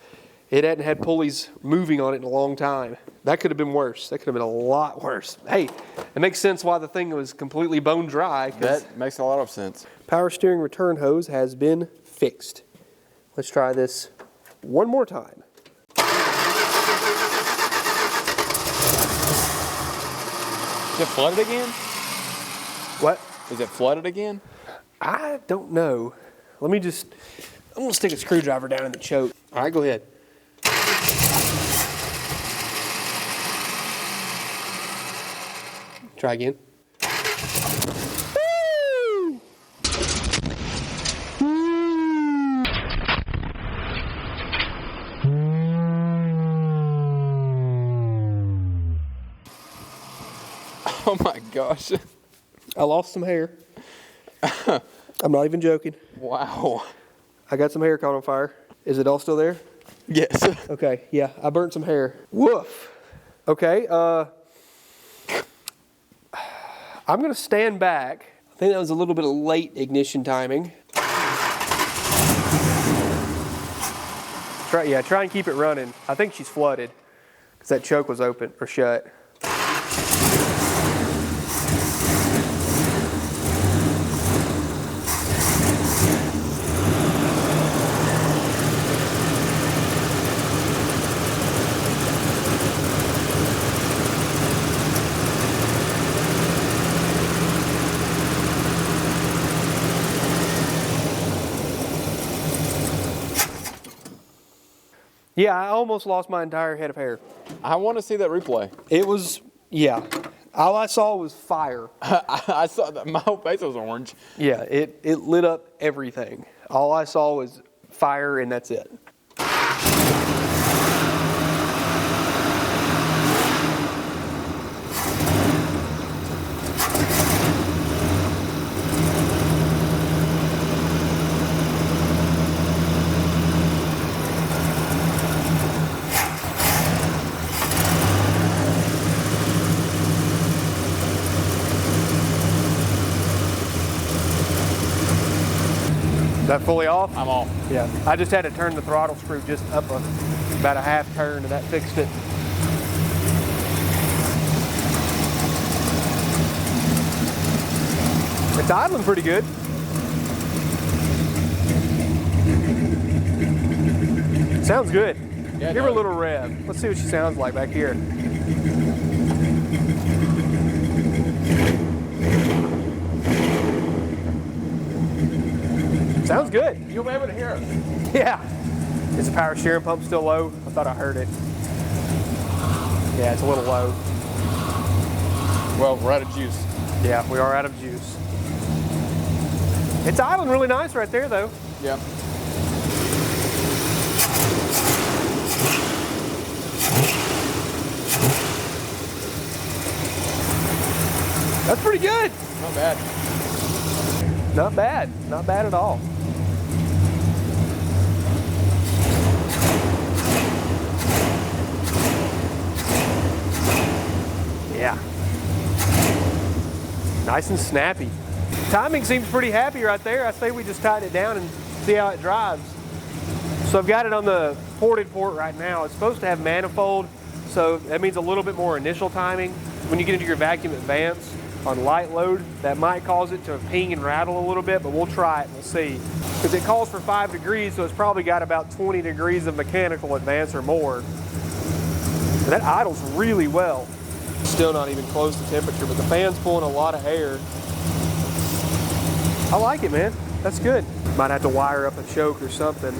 hadn't had pulleys moving on it in a long time. That could have been worse. That could have been a lot worse. Hey, it makes sense why the thing was completely bone dry. That makes a lot of sense. Power steering return hose has been fixed. Let's try this one more time. Is it flooded again? What? Is it flooded again? I don't know. I'm going to stick a screwdriver down in the choke. All right, go ahead. Try again. Oh my gosh. I lost some hair. I'm not even joking. Wow. I got some hair caught on fire. Is it all still there? Yes. Okay, yeah, I burnt some hair. Woof. Okay, I'm gonna stand back. I think that was a little bit of late ignition timing. Try and keep it running. I think she's flooded because that choke was open or shut. Yeah, I almost lost my entire head of hair. I want to see that replay. It was, yeah. All I saw was fire. I saw that. My whole face was orange. Yeah, it lit up everything. All I saw was fire, and that's it. Is that fully off? I'm off. Yeah. I just had to turn the throttle screw just up about a half turn, and that fixed it. It's idling pretty good. Sounds good. Yeah, Give her a little rev. Let's see what she sounds like back here. Sounds good. You'll be able to hear it. Yeah. Is the power steering pump still low? I thought I heard it. Yeah, it's a little low. Well, we're out of juice. Yeah, we are out of juice. It's idling really nice right there, though. Yeah. That's pretty good. Not bad. Not bad. Not bad at all. Yeah. Nice and snappy. Timing seems pretty happy right there. I say we just tighten it down and see how it drives. So I've got it on the ported port right now. It's supposed to have manifold, so that means a little bit more initial timing. When you get into your vacuum advance on light load, that might cause it to ping and rattle a little bit, but we'll try it and we'll see. Because it calls for 5 degrees, so it's probably got about 20 degrees of mechanical advance or more. And that idles really well. Still not even close to temperature, but the fan's pulling a lot of air. I like it, man. That's good. Might have to wire up a choke or something.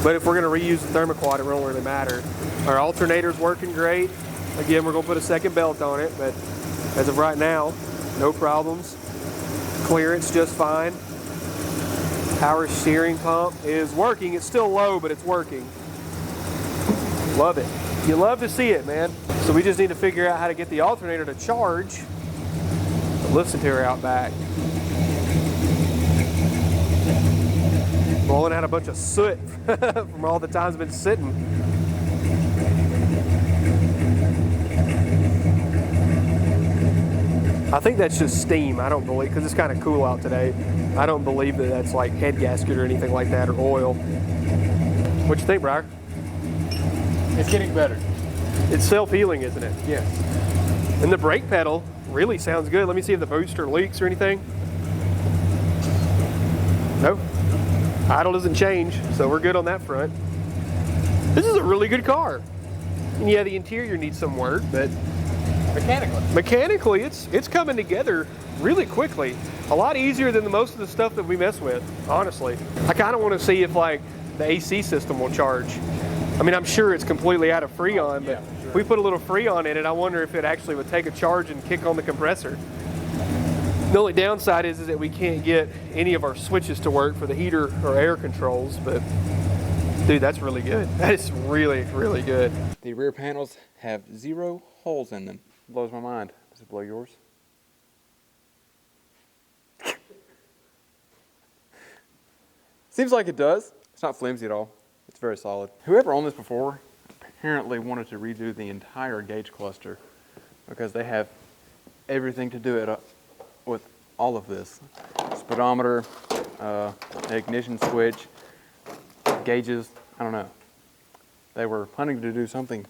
But if we're gonna reuse the thermoquad, it won't really matter. Our alternator's working great. Again, we're gonna put a second belt on it, but as of right now, no problems. Clearance just fine. Power steering pump is working. It's still low, but it's working. Love it. You love to see it, man. So we just need to figure out how to get the alternator to charge. Listen to her out back. Blowing out a bunch of soot from all the times it's been sitting. I think that's just steam. I don't believe, because it's kind of cool out today. I don't believe that that's like head gasket or anything like that, or oil. What you think, Briar? It's getting better. It's self-healing, isn't it? Yes. And the brake pedal really sounds good. Let me see if the booster leaks or anything. Nope. Idle doesn't change, so we're good on that front. This is a really good car. And yeah, the interior needs some work, but mechanically it's coming together really quickly. A lot easier than most of the stuff that we mess with, honestly. I kind of want to see if like the AC system will charge. I mean, I'm sure it's completely out of Freon, but if we put a little Freon in it, I wonder if it actually would take a charge and kick on the compressor. The only downside is that we can't get any of our switches to work for the heater or air controls, but dude, that's really good. That is really, really good. The rear panels have 0 holes in them. Blows my mind. Does it blow yours? Seems like it does. It's not flimsy at all. It's very solid. Whoever owned this before apparently wanted to redo the entire gauge cluster because they have everything to do it with all of this. Speedometer, ignition switch, gauges, I don't know. They were planning to do something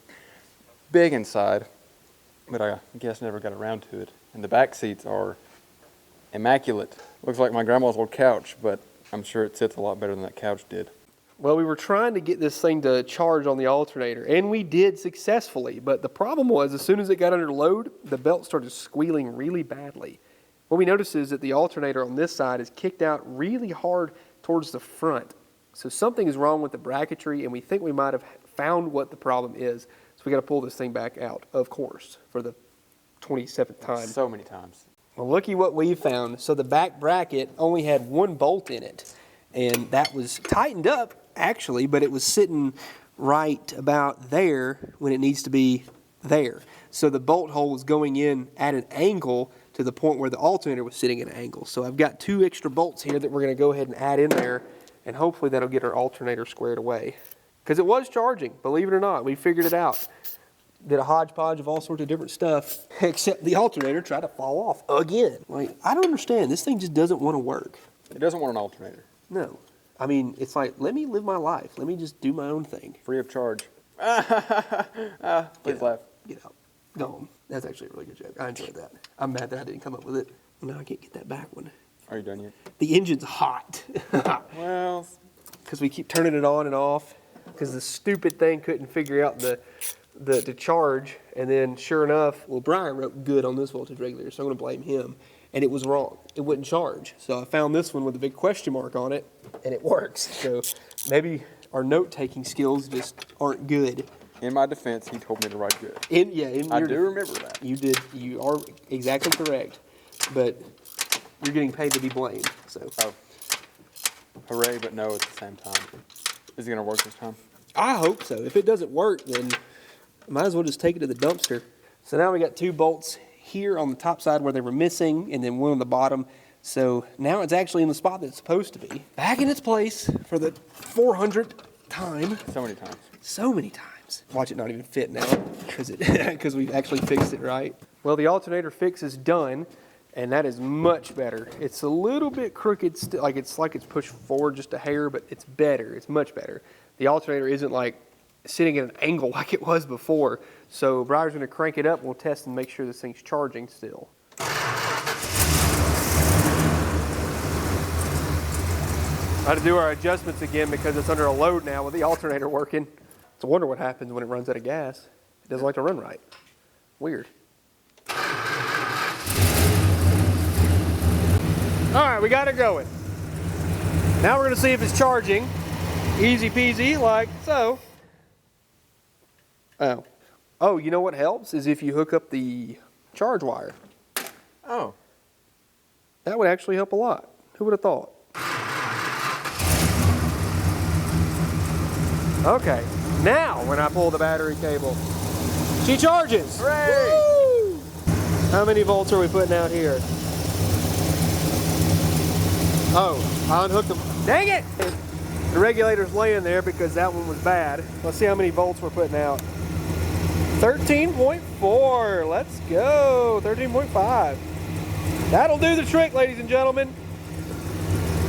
big inside, but I guess never got around to it. And the back seats are immaculate. Looks like my grandma's old couch, but I'm sure it sits a lot better than that couch did. Well, we were trying to get this thing to charge on the alternator, and we did successfully, but the problem was as soon as it got under load, the belt started squealing really badly. What we noticed is that the alternator on this side is kicked out really hard towards the front. So something is wrong with the bracketry, and we think we might have found what the problem is. So we got to pull this thing back out, of course, for the 27th time. So many times. Well, looky what we found. So the back bracket only had 1 bolt in it, and that was tightened up, actually, but it was sitting right about there when it needs to be there. So the bolt hole was going in at an angle to the point where the alternator was sitting at an angle. So I've got 2 extra bolts here that we're going to go ahead and add in there, and hopefully that'll get our alternator squared away. Because it was charging, believe it or not. We figured it out. Did a hodgepodge of all sorts of different stuff, except the alternator tried to fall off again. Like, I don't understand. This thing just doesn't want to work. It doesn't want an alternator. No. I mean, it's like, let me live my life. Let me just do my own thing. Free of charge. Please laugh. Get out. Go home. That's actually a really good joke. I enjoyed that. I'm mad that I didn't come up with it. No, I can't get that back one. Are you done yet? The engine's hot. Well, Because we keep turning it on and off. Because the stupid thing couldn't figure out the charge. And then, sure enough, well, Brian wrote good on this voltage regulator, so I'm going to blame him. And it was wrong. It wouldn't charge. So I found this one with a big question mark on it, and it works. So maybe our note-taking skills just aren't good. in my defense, he told me to write good. In I your do remember that. You did. You are exactly correct. But you're getting paid to be blamed. So. Oh. Hooray, but no at the same time. Is it going to work this time? I hope so. If it doesn't work, then might as well just take it to the dumpster. So now we got 2 bolts here on the top side where they were missing, and then 1 on the bottom. So now it's actually in the spot that it's supposed to be. Back in its place for the 400th time. So many times. So many times. Watch it not even fit now because we've actually fixed it right. Well, the alternator fix is done, and that is much better. It's a little bit crooked, like it's pushed forward just a hair, but it's better. It's much better. The alternator isn't like sitting at an angle like it was before. So Briar's going to crank it up, and we'll test and make sure this thing's charging still. I had to do our adjustments again because it's under a load now with the alternator working. It's a wonder what happens when it runs out of gas. It doesn't like to run right. Weird. All right, we got it going. Now we're gonna see if it's charging. Easy peasy, like so. Oh, you know what helps is if you hook up the charge wire. Oh. That would actually help a lot. Who would have thought? Okay, now when I pull the battery cable, she charges. Hooray! Woo! How many volts are we putting out here? Oh, I unhooked them. Dang it! The regulator's laying there because that one was bad. Let's see how many volts we're putting out. 13.4. Let's go. 13.5. That'll do the trick, ladies and gentlemen.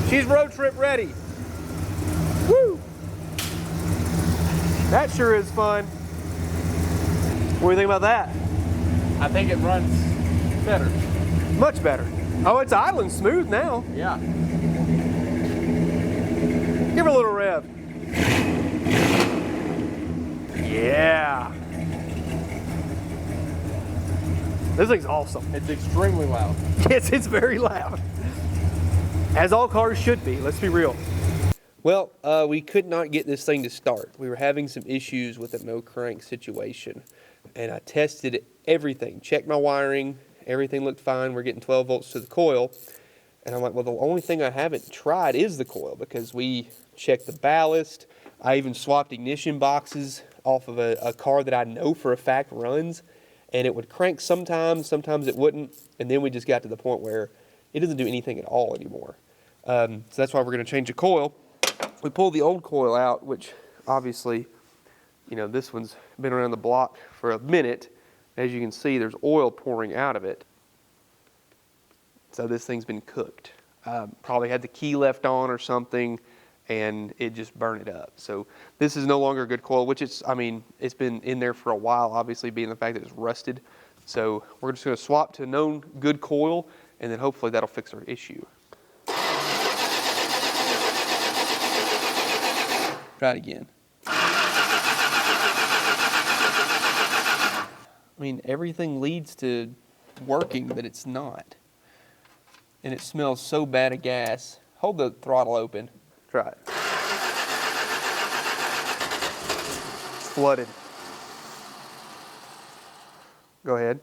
She's road trip ready. Woo! That sure is fun. What do you think about that? I think it runs better. Much better. Oh, it's idling smooth now. Yeah. Give her a little rev. Yeah. This thing's awesome. It's extremely loud. Yes, it's very loud. As all cars should be, let's be real. Well, we could not get this thing to start. We were having some issues with a no crank situation. And I tested everything, checked my wiring, everything looked fine. We're getting 12 volts to the coil. And I'm like, well, the only thing I haven't tried is the coil because we checked the ballast. I even swapped ignition boxes off of a car that I know for a fact runs. And it would crank sometimes, sometimes it wouldn't. And then we just got to the point where it doesn't do anything at all anymore. So that's why we're going to change the coil. We pulled the old coil out, which obviously, you know, this one's been around the block for a minute. As you can see, there's oil pouring out of it. So this thing's been cooked. Probably had the key left on or something, and it just burned it up. So this is no longer a good coil, which it's, I mean, it's been in there for a while, obviously being the fact that it's rusted. So we're just going to swap to a known good coil, and then hopefully that'll fix our issue. Try it again. I mean, everything leads to working, but it's not. And it smells so bad of gas. Hold the throttle open. Try it. It's flooded. Go ahead.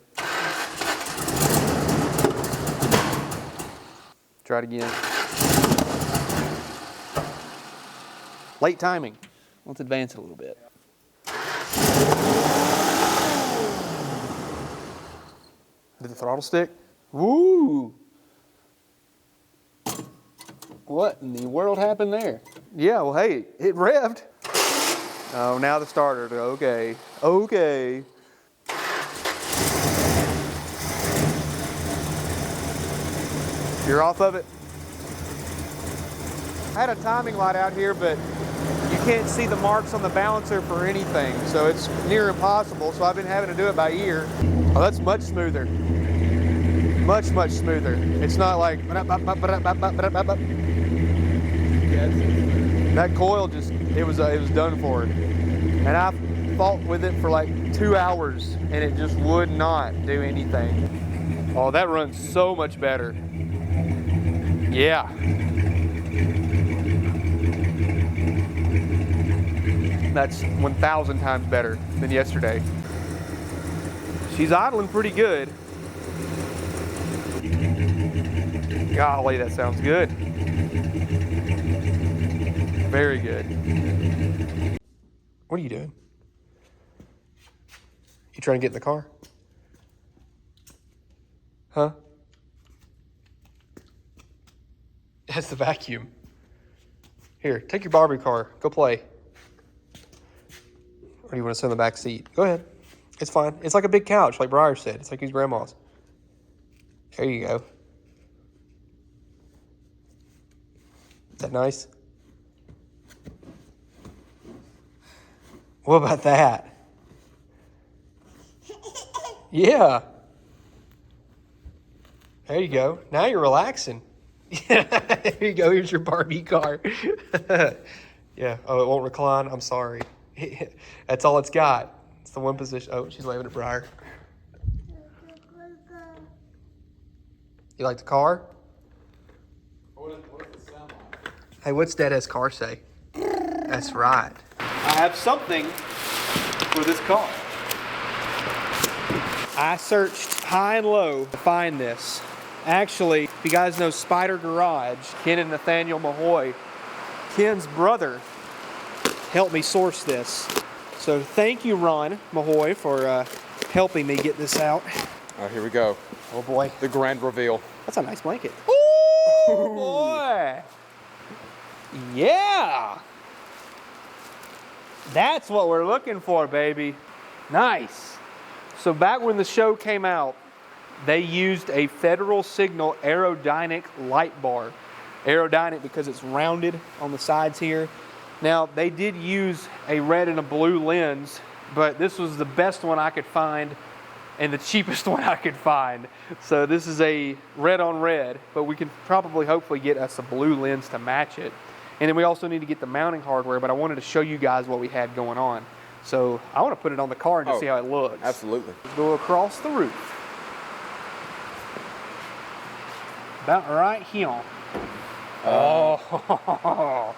Try it again. Late timing. Let's advance it a little bit. Did the throttle stick? Woo! What in the world happened there? Yeah, well, hey, it revved. Oh, now the starter. Okay. Okay. You're off of it. I had a timing light out here, but you can't see the marks on the balancer for anything, so it's near impossible, so I've been having to do it by ear. Oh, that's much smoother. Much, much smoother. It's not like... That coil just, it was done for it. And I fought with it for like 2 hours, and it just would not do anything. Oh, that runs so much better. Yeah. That's 1,000 times better than yesterday. She's idling pretty good. Golly, that sounds good. Very good. What are you doing? You trying to get in the car? Huh? That's the vacuum. Here, take your Barbie car. Go play. Or do you want to sit in the back seat? Go ahead. It's fine. It's like a big couch, like Briar said. It's like his grandma's. There you go. Is that nice? What about that? Yeah. There you go. Now you're relaxing. There you go. Here's your Barbie car. Yeah. Oh, it won't recline. I'm sorry. That's all it's got. It's the one position. Oh, she's waving at Briar. You like the car? What does it sound like? Hey, what's Dad's car say? That's right. I have something for this car. I searched high and low to find this. Actually, if you guys know Spider Garage, Ken and Nathaniel Mahoy, Ken's brother helped me source this. So thank you, Ron Mahoy, for helping me get this out. All right, here we go. Oh boy, The grand reveal. that's a nice blanket. Oh boy, yeah. That's what we're looking for, baby. Nice. So back when the show came out, they used a Federal Signal aerodynamic light bar. Aerodynamic because it's rounded on the sides here. Now, they did use a red and a blue lens, but this was the best one I could find and the cheapest one I could find. So this is a red on red, but we can probably hopefully get us a blue lens to match it. And then we also need to get the mounting hardware, but I wanted to show you guys what we had going on. So I want to put it on the car and just see how it looks. Absolutely. Let's go across the roof. About right here. Oh,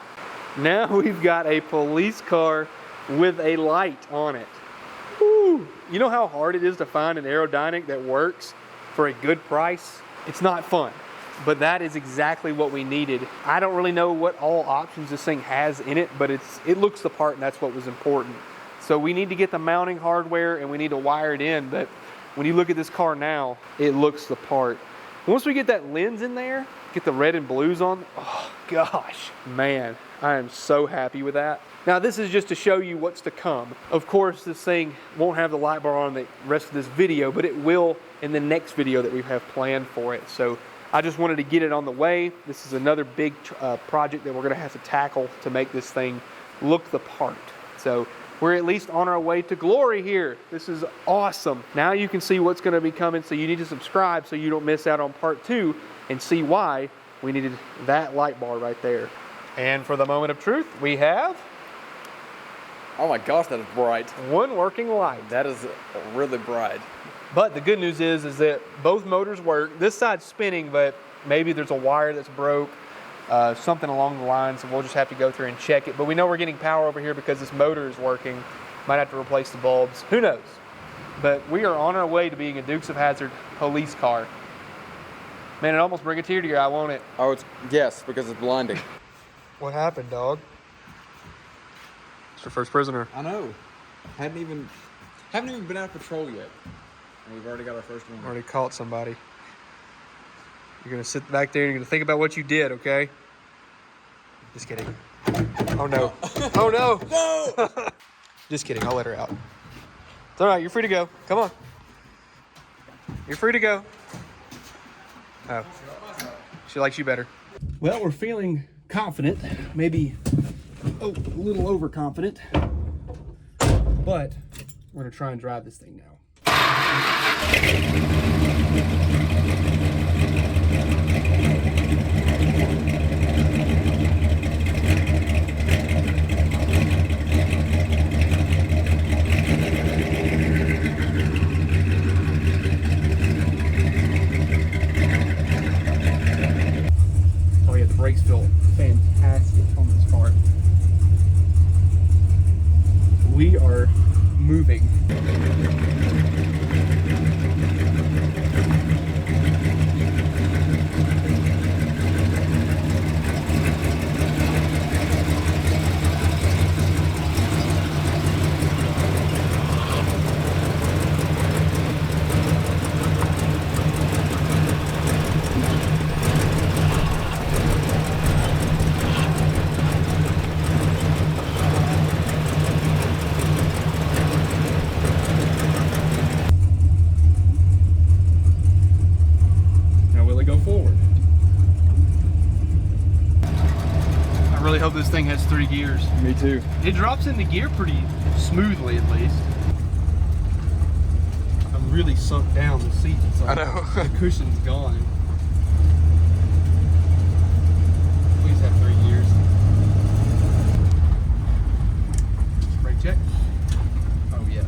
now we've got a police car with a light on it. Woo. You know how hard it is to find an aerodynamic that works for a good price? It's not fun, but that is exactly what we needed. I don't really know what all options this thing has in it, but it looks the part, and that's what was important. So we need to get the mounting hardware and we need to wire it in, but when you look at this car now, it looks the part. Once we get that lens in there, get the red and blues on, oh gosh, man, I am so happy with that. Now this is just to show you what's to come. Of course, this thing won't have the light bar on the rest of this video, but it will in the next video that we have planned for it. So I just wanted to get it on the way. This is another big project that we're gonna have to tackle to make this thing look the part. So we're at least on our way to glory here. This is awesome. Now you can see what's gonna be coming, so you need to subscribe so you don't miss out on part 2 and see why we needed that light bar right there. And for the moment of truth, we have Oh my gosh, that is bright. one working light. That is really bright. But the good news is that both motors work. This side's spinning, but maybe there's a wire that's broke, something along the lines, so we'll just have to go through and check it. But we know we're getting power over here because this motor is working. Might have to replace the bulbs. Who knows? But we are on our way to being a Dukes of Hazzard police car. Man, it almost brings a tear to your eye, won't it? Oh, yes, because it's blinding. What happened, dog? It's your first prisoner. I know. Haven't even been out of patrol yet. And we've already got our first one. Already caught somebody. You're gonna sit back there and you're gonna think about what you did, okay? Just kidding. Oh no. Oh no! No! Just kidding, I'll let her out. It's all right, you're free to go. Come on. You're free to go. Oh. She likes you better. Well, we're feeling confident, maybe a little overconfident, but we're gonna try and drive this thing now. Oh yeah, the brakes feel fantastic on this car. We are moving. I really hope this thing has 3 gears. Me too. It drops into gear pretty smoothly, at least. I'm really sunk down the seat. It's like I know. The cushion's gone. Please have 3 gears. Brake check. Oh yeah.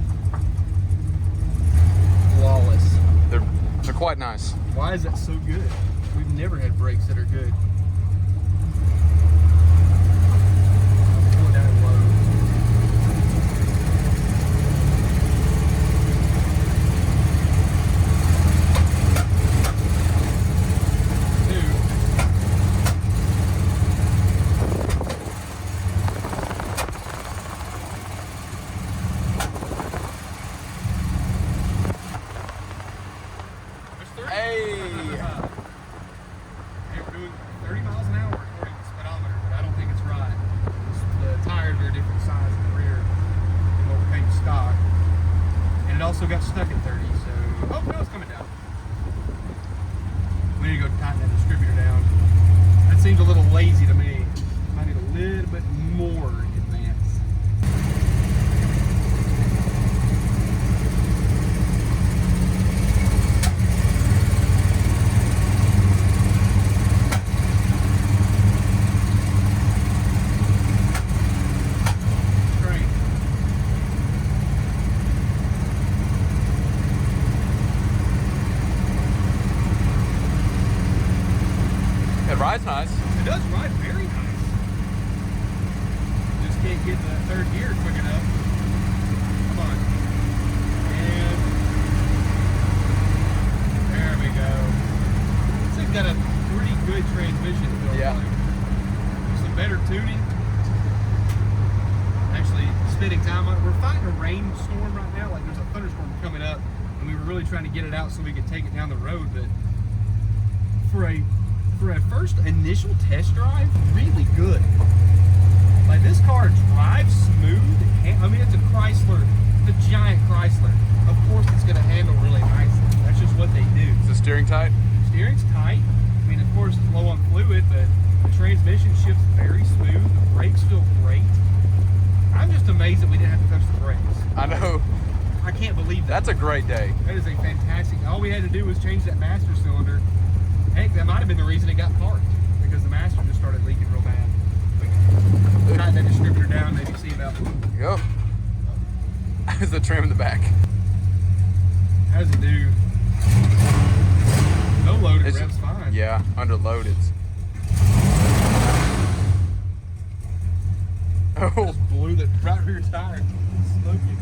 Flawless. They're quite nice. Why is that so good? We've never had brakes that are good. also got stuck at 30, so, oh, no, it's coming down. We need to go tighten that distributor down. That seems a little lazy to me. Might need a little bit more advance. It rides nice. It does ride very nice. Just can't get the third gear quick enough. Come on. And there we go. This thing's got a pretty good transmission. Yeah. Some better tuning. Actually, spending time on it. We're fighting a rainstorm right now. Like there's a thunderstorm coming up, and we were really trying to get it out so we could take it down the road. But for a first initial test drive, really good. Like this car drives smooth. I mean, it's a Chrysler, the giant Chrysler. Of course, it's going to handle really nicely. That's just what they do. Is the steering tight? Steering's tight. I mean, of course, it's low on fluid, but the transmission shifts very smooth. The brakes feel great. I'm just amazed that we didn't have to touch the brakes. I know. I can't believe that. That's a great day. That is a fantastic. All we had to do was change that master cylinder. Heck, that might have been the reason it got parked, because the master just started leaking real bad. Tighten that distributor down, maybe see about. Go. There's the trim in the back. How does it do? No load, it revs fine. Yeah, under load it's. Oh. Just blew the right rear tire. Smoking.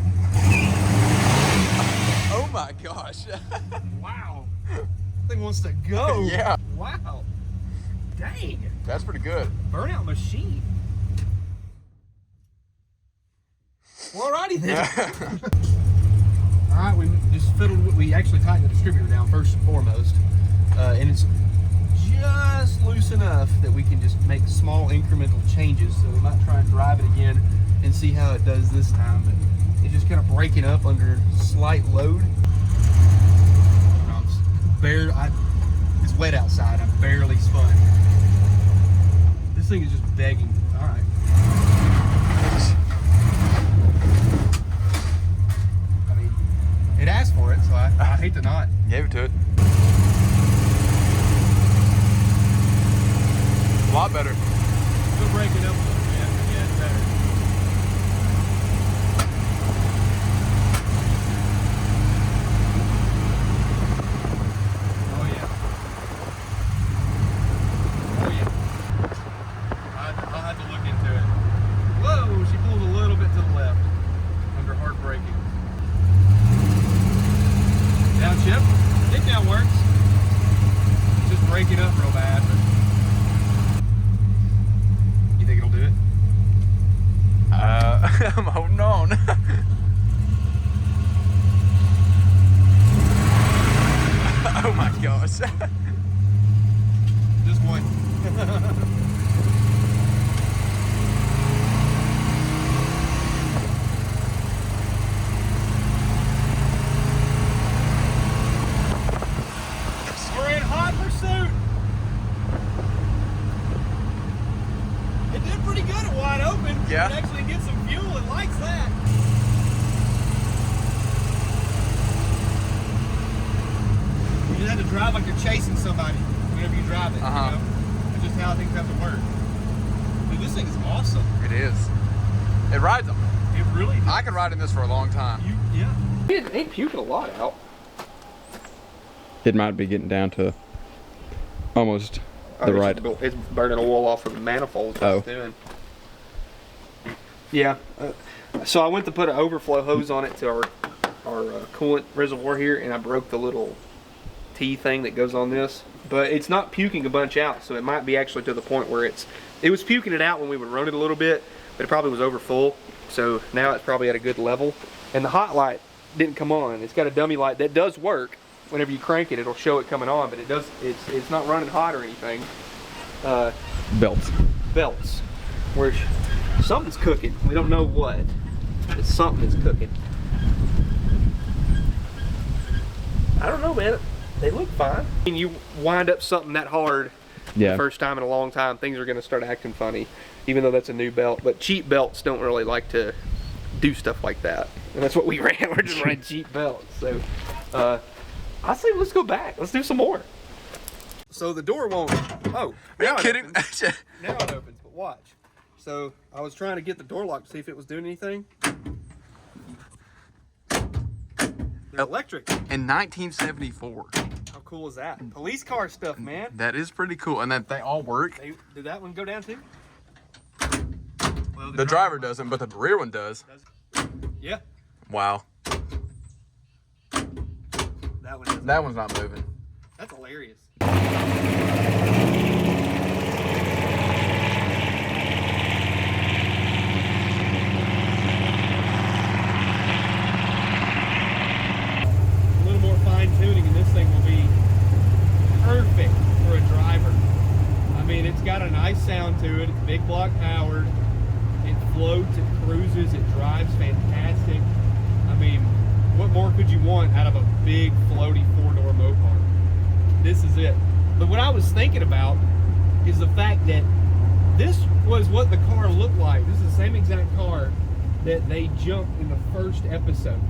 Oh my gosh. Wow. Thing wants to go. Yeah. Wow. Dang. That's pretty good. Burnout machine. Well, alrighty then. All right, we just fiddled. We actually tightened the distributor down first and foremost, and it's just loose enough that we can just make small incremental changes. So we might try and drive it again and see how it does this time. But it's just kind of breaking up under slight load. It's wet outside. I'm barely spun. This thing is just begging. All right. I mean, it asked for it, so I hate to not. Gave it to it. A lot better. Still breaking up a little bit, but yeah, it's better. I'll have to look into it. Whoa, she pulled a little bit to the left under hard braking. Downshift. Kick down works. It's just breaking up real bad, but you think it'll do it? I'm holding on. Oh my gosh. Just one. We're in hot pursuit. It did pretty good at wide open. Yeah. It actually gets some fuel. It likes that. You just have to drive like you're chasing somebody whenever you drive it. You know? That's just how things have to work. Dude, this thing is awesome. It is. It rides them. It really does. I could ride in this for a long time. Yeah. It ain't puking a lot out. It might be getting down to almost the right. It's burning oil off of the manifold. Oh. It's doing. Yeah. So I went to put an overflow hose on it to our coolant reservoir here, and I broke the little T thing that goes on this. But it's not puking a bunch out, so it might be actually to the point where it was puking it out when we would run it a little bit, but it probably was over full. So now it's probably at a good level. And the hot light didn't come on. It's got a dummy light that does work. Whenever you crank it, it'll show it coming on, but it's not running hot or anything. Belts. Belts. Where something's cooking. We don't know what, but something is cooking. I don't know, man. They look fine. When you wind up something that hard the first time in a long time, things are going to start acting funny, even though that's a new belt. But cheap belts don't really like to do stuff like that. And that's what we ran. We're just running cheap belts. So I say let's go back. Let's do some more. So the door won't. Oh, Are you kidding? Now it opens, but watch. So I was trying to get the door lock to see if it was doing anything. They're electric. In 1974. How cool is that? Police car stuff, man. That is pretty cool. And that they all work. Did that one go down too? Well, The driver doesn't, but the rear one does. Yeah. Wow. That one doesn't. That one's not moving. That's hilarious. A little more fine tuning and this thing will be perfect for a driver. I mean, it's got a nice sound to it. It's big block powered. It floats, it cruises, it drives fantastic. I mean, what more could you want out of a big floaty four-door Mopar? This is it. But what I was thinking about is the fact that this was what the car looked like. This is the same exact car that they jumped in the first episode,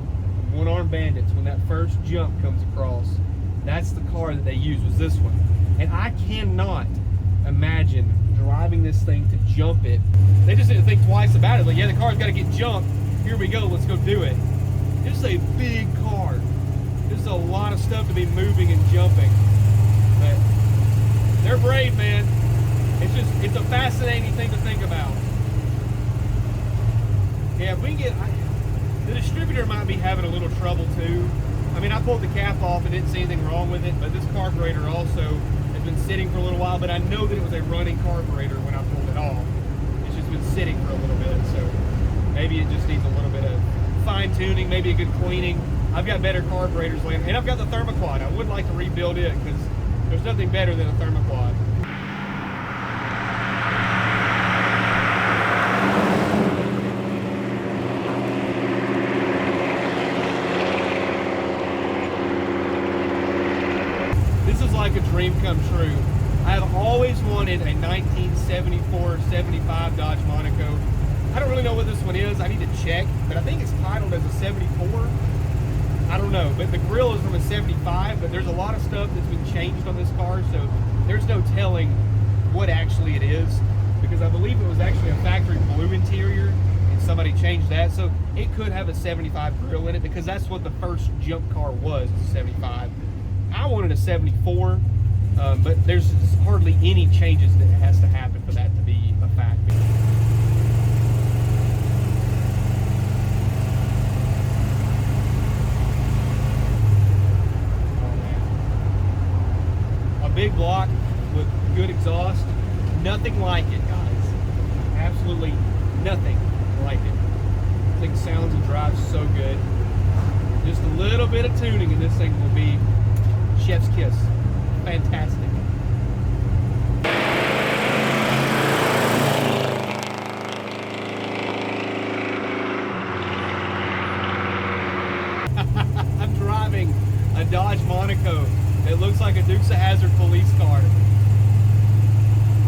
One Armed Bandits, when that first jump comes across. That's the car that they used, was this one. And I cannot imagine driving this thing to jump it. They just didn't think twice about it. Like, yeah, the car's got to get jumped. Here we go, let's go do it. This is a big car. This is a lot of stuff to be moving and jumping. But they're brave, man. It's a fascinating thing to think about. Yeah, if we can get, the distributor might be having a little trouble too. I mean, I pulled the cap off and didn't see anything wrong with it, but this carburetor also has been sitting for a little while, but I know that it was a running carburetor when I pulled it off. It's just been sitting for a little bit, so maybe it just needs a little bit of fine tuning, maybe a good cleaning. I've got better carburetors laying, and I've got the thermoquad. I would like to rebuild it because there's nothing better than a thermoquad. This is like a dream come true. I have always wanted a 1974-75 Dodge Monaco. I don't really know what this one is. I need to check, but I think it's titled as a 74. I don't know, but the grill is from a 75, but there's a lot of stuff that's been changed on this car, so there's no telling what actually it is, because I believe it was actually a factory blue interior, and somebody changed that, so it could have a 75 grill in it, because that's what the first jump car was, a 75. I wanted a 74, but there's hardly any changes that has to happen for that to be a fact. Big block with good exhaust, nothing like it, guys. Absolutely nothing like it. This thing sounds and drives so good. Just a little bit of tuning and this thing will be chef's kiss. Fantastic. I'm driving a Dodge Monaco. It looks like a Dukes of Hazzard police car.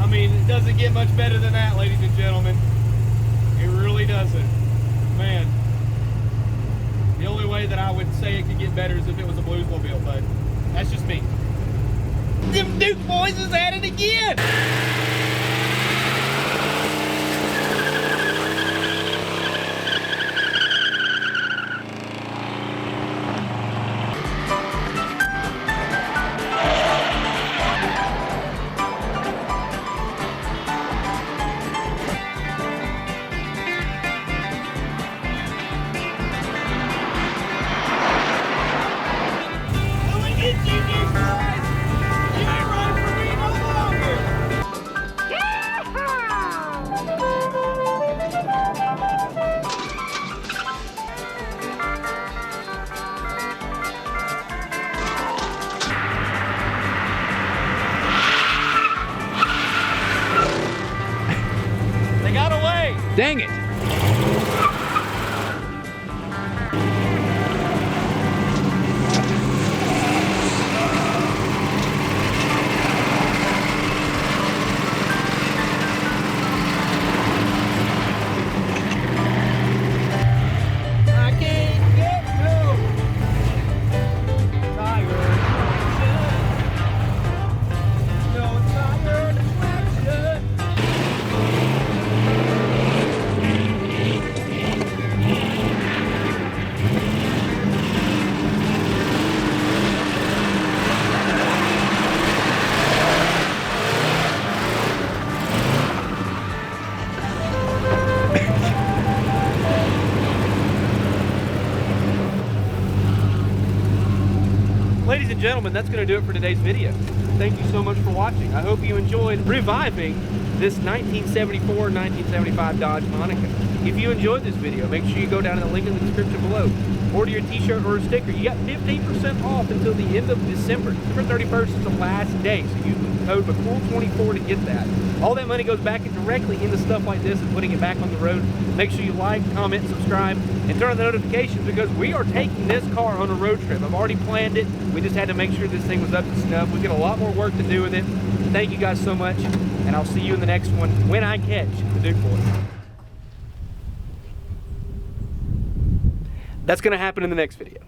I mean, it doesn't get much better than that, ladies and gentlemen. It really doesn't. Man, the only way that I would say it could get better is if it was a Bluesmobile, but that's just me. Them Duke boys is at it again! Dang it! gentlemen, that's going to do it for today's video. Thank you so much for watching. I hope you enjoyed reviving this 1974-1975 Dodge Monaco. If you enjoyed this video, make sure you go down to the link in the description below. Order your t-shirt or a sticker. You got 15% off until the end of December. December 31st is the last day, so use the code McCool24 to get that. All that money goes back directly into stuff like this and putting it back on the road. Make sure you like, comment, subscribe, and turn on the notifications because we are taking this car on a road trip. I've already planned it. We just had to make sure this thing was up to snuff. We got a lot more work to do with it. Thank you guys so much, and I'll see you in the next one when I catch the Duke Boy. That's going to happen in the next video.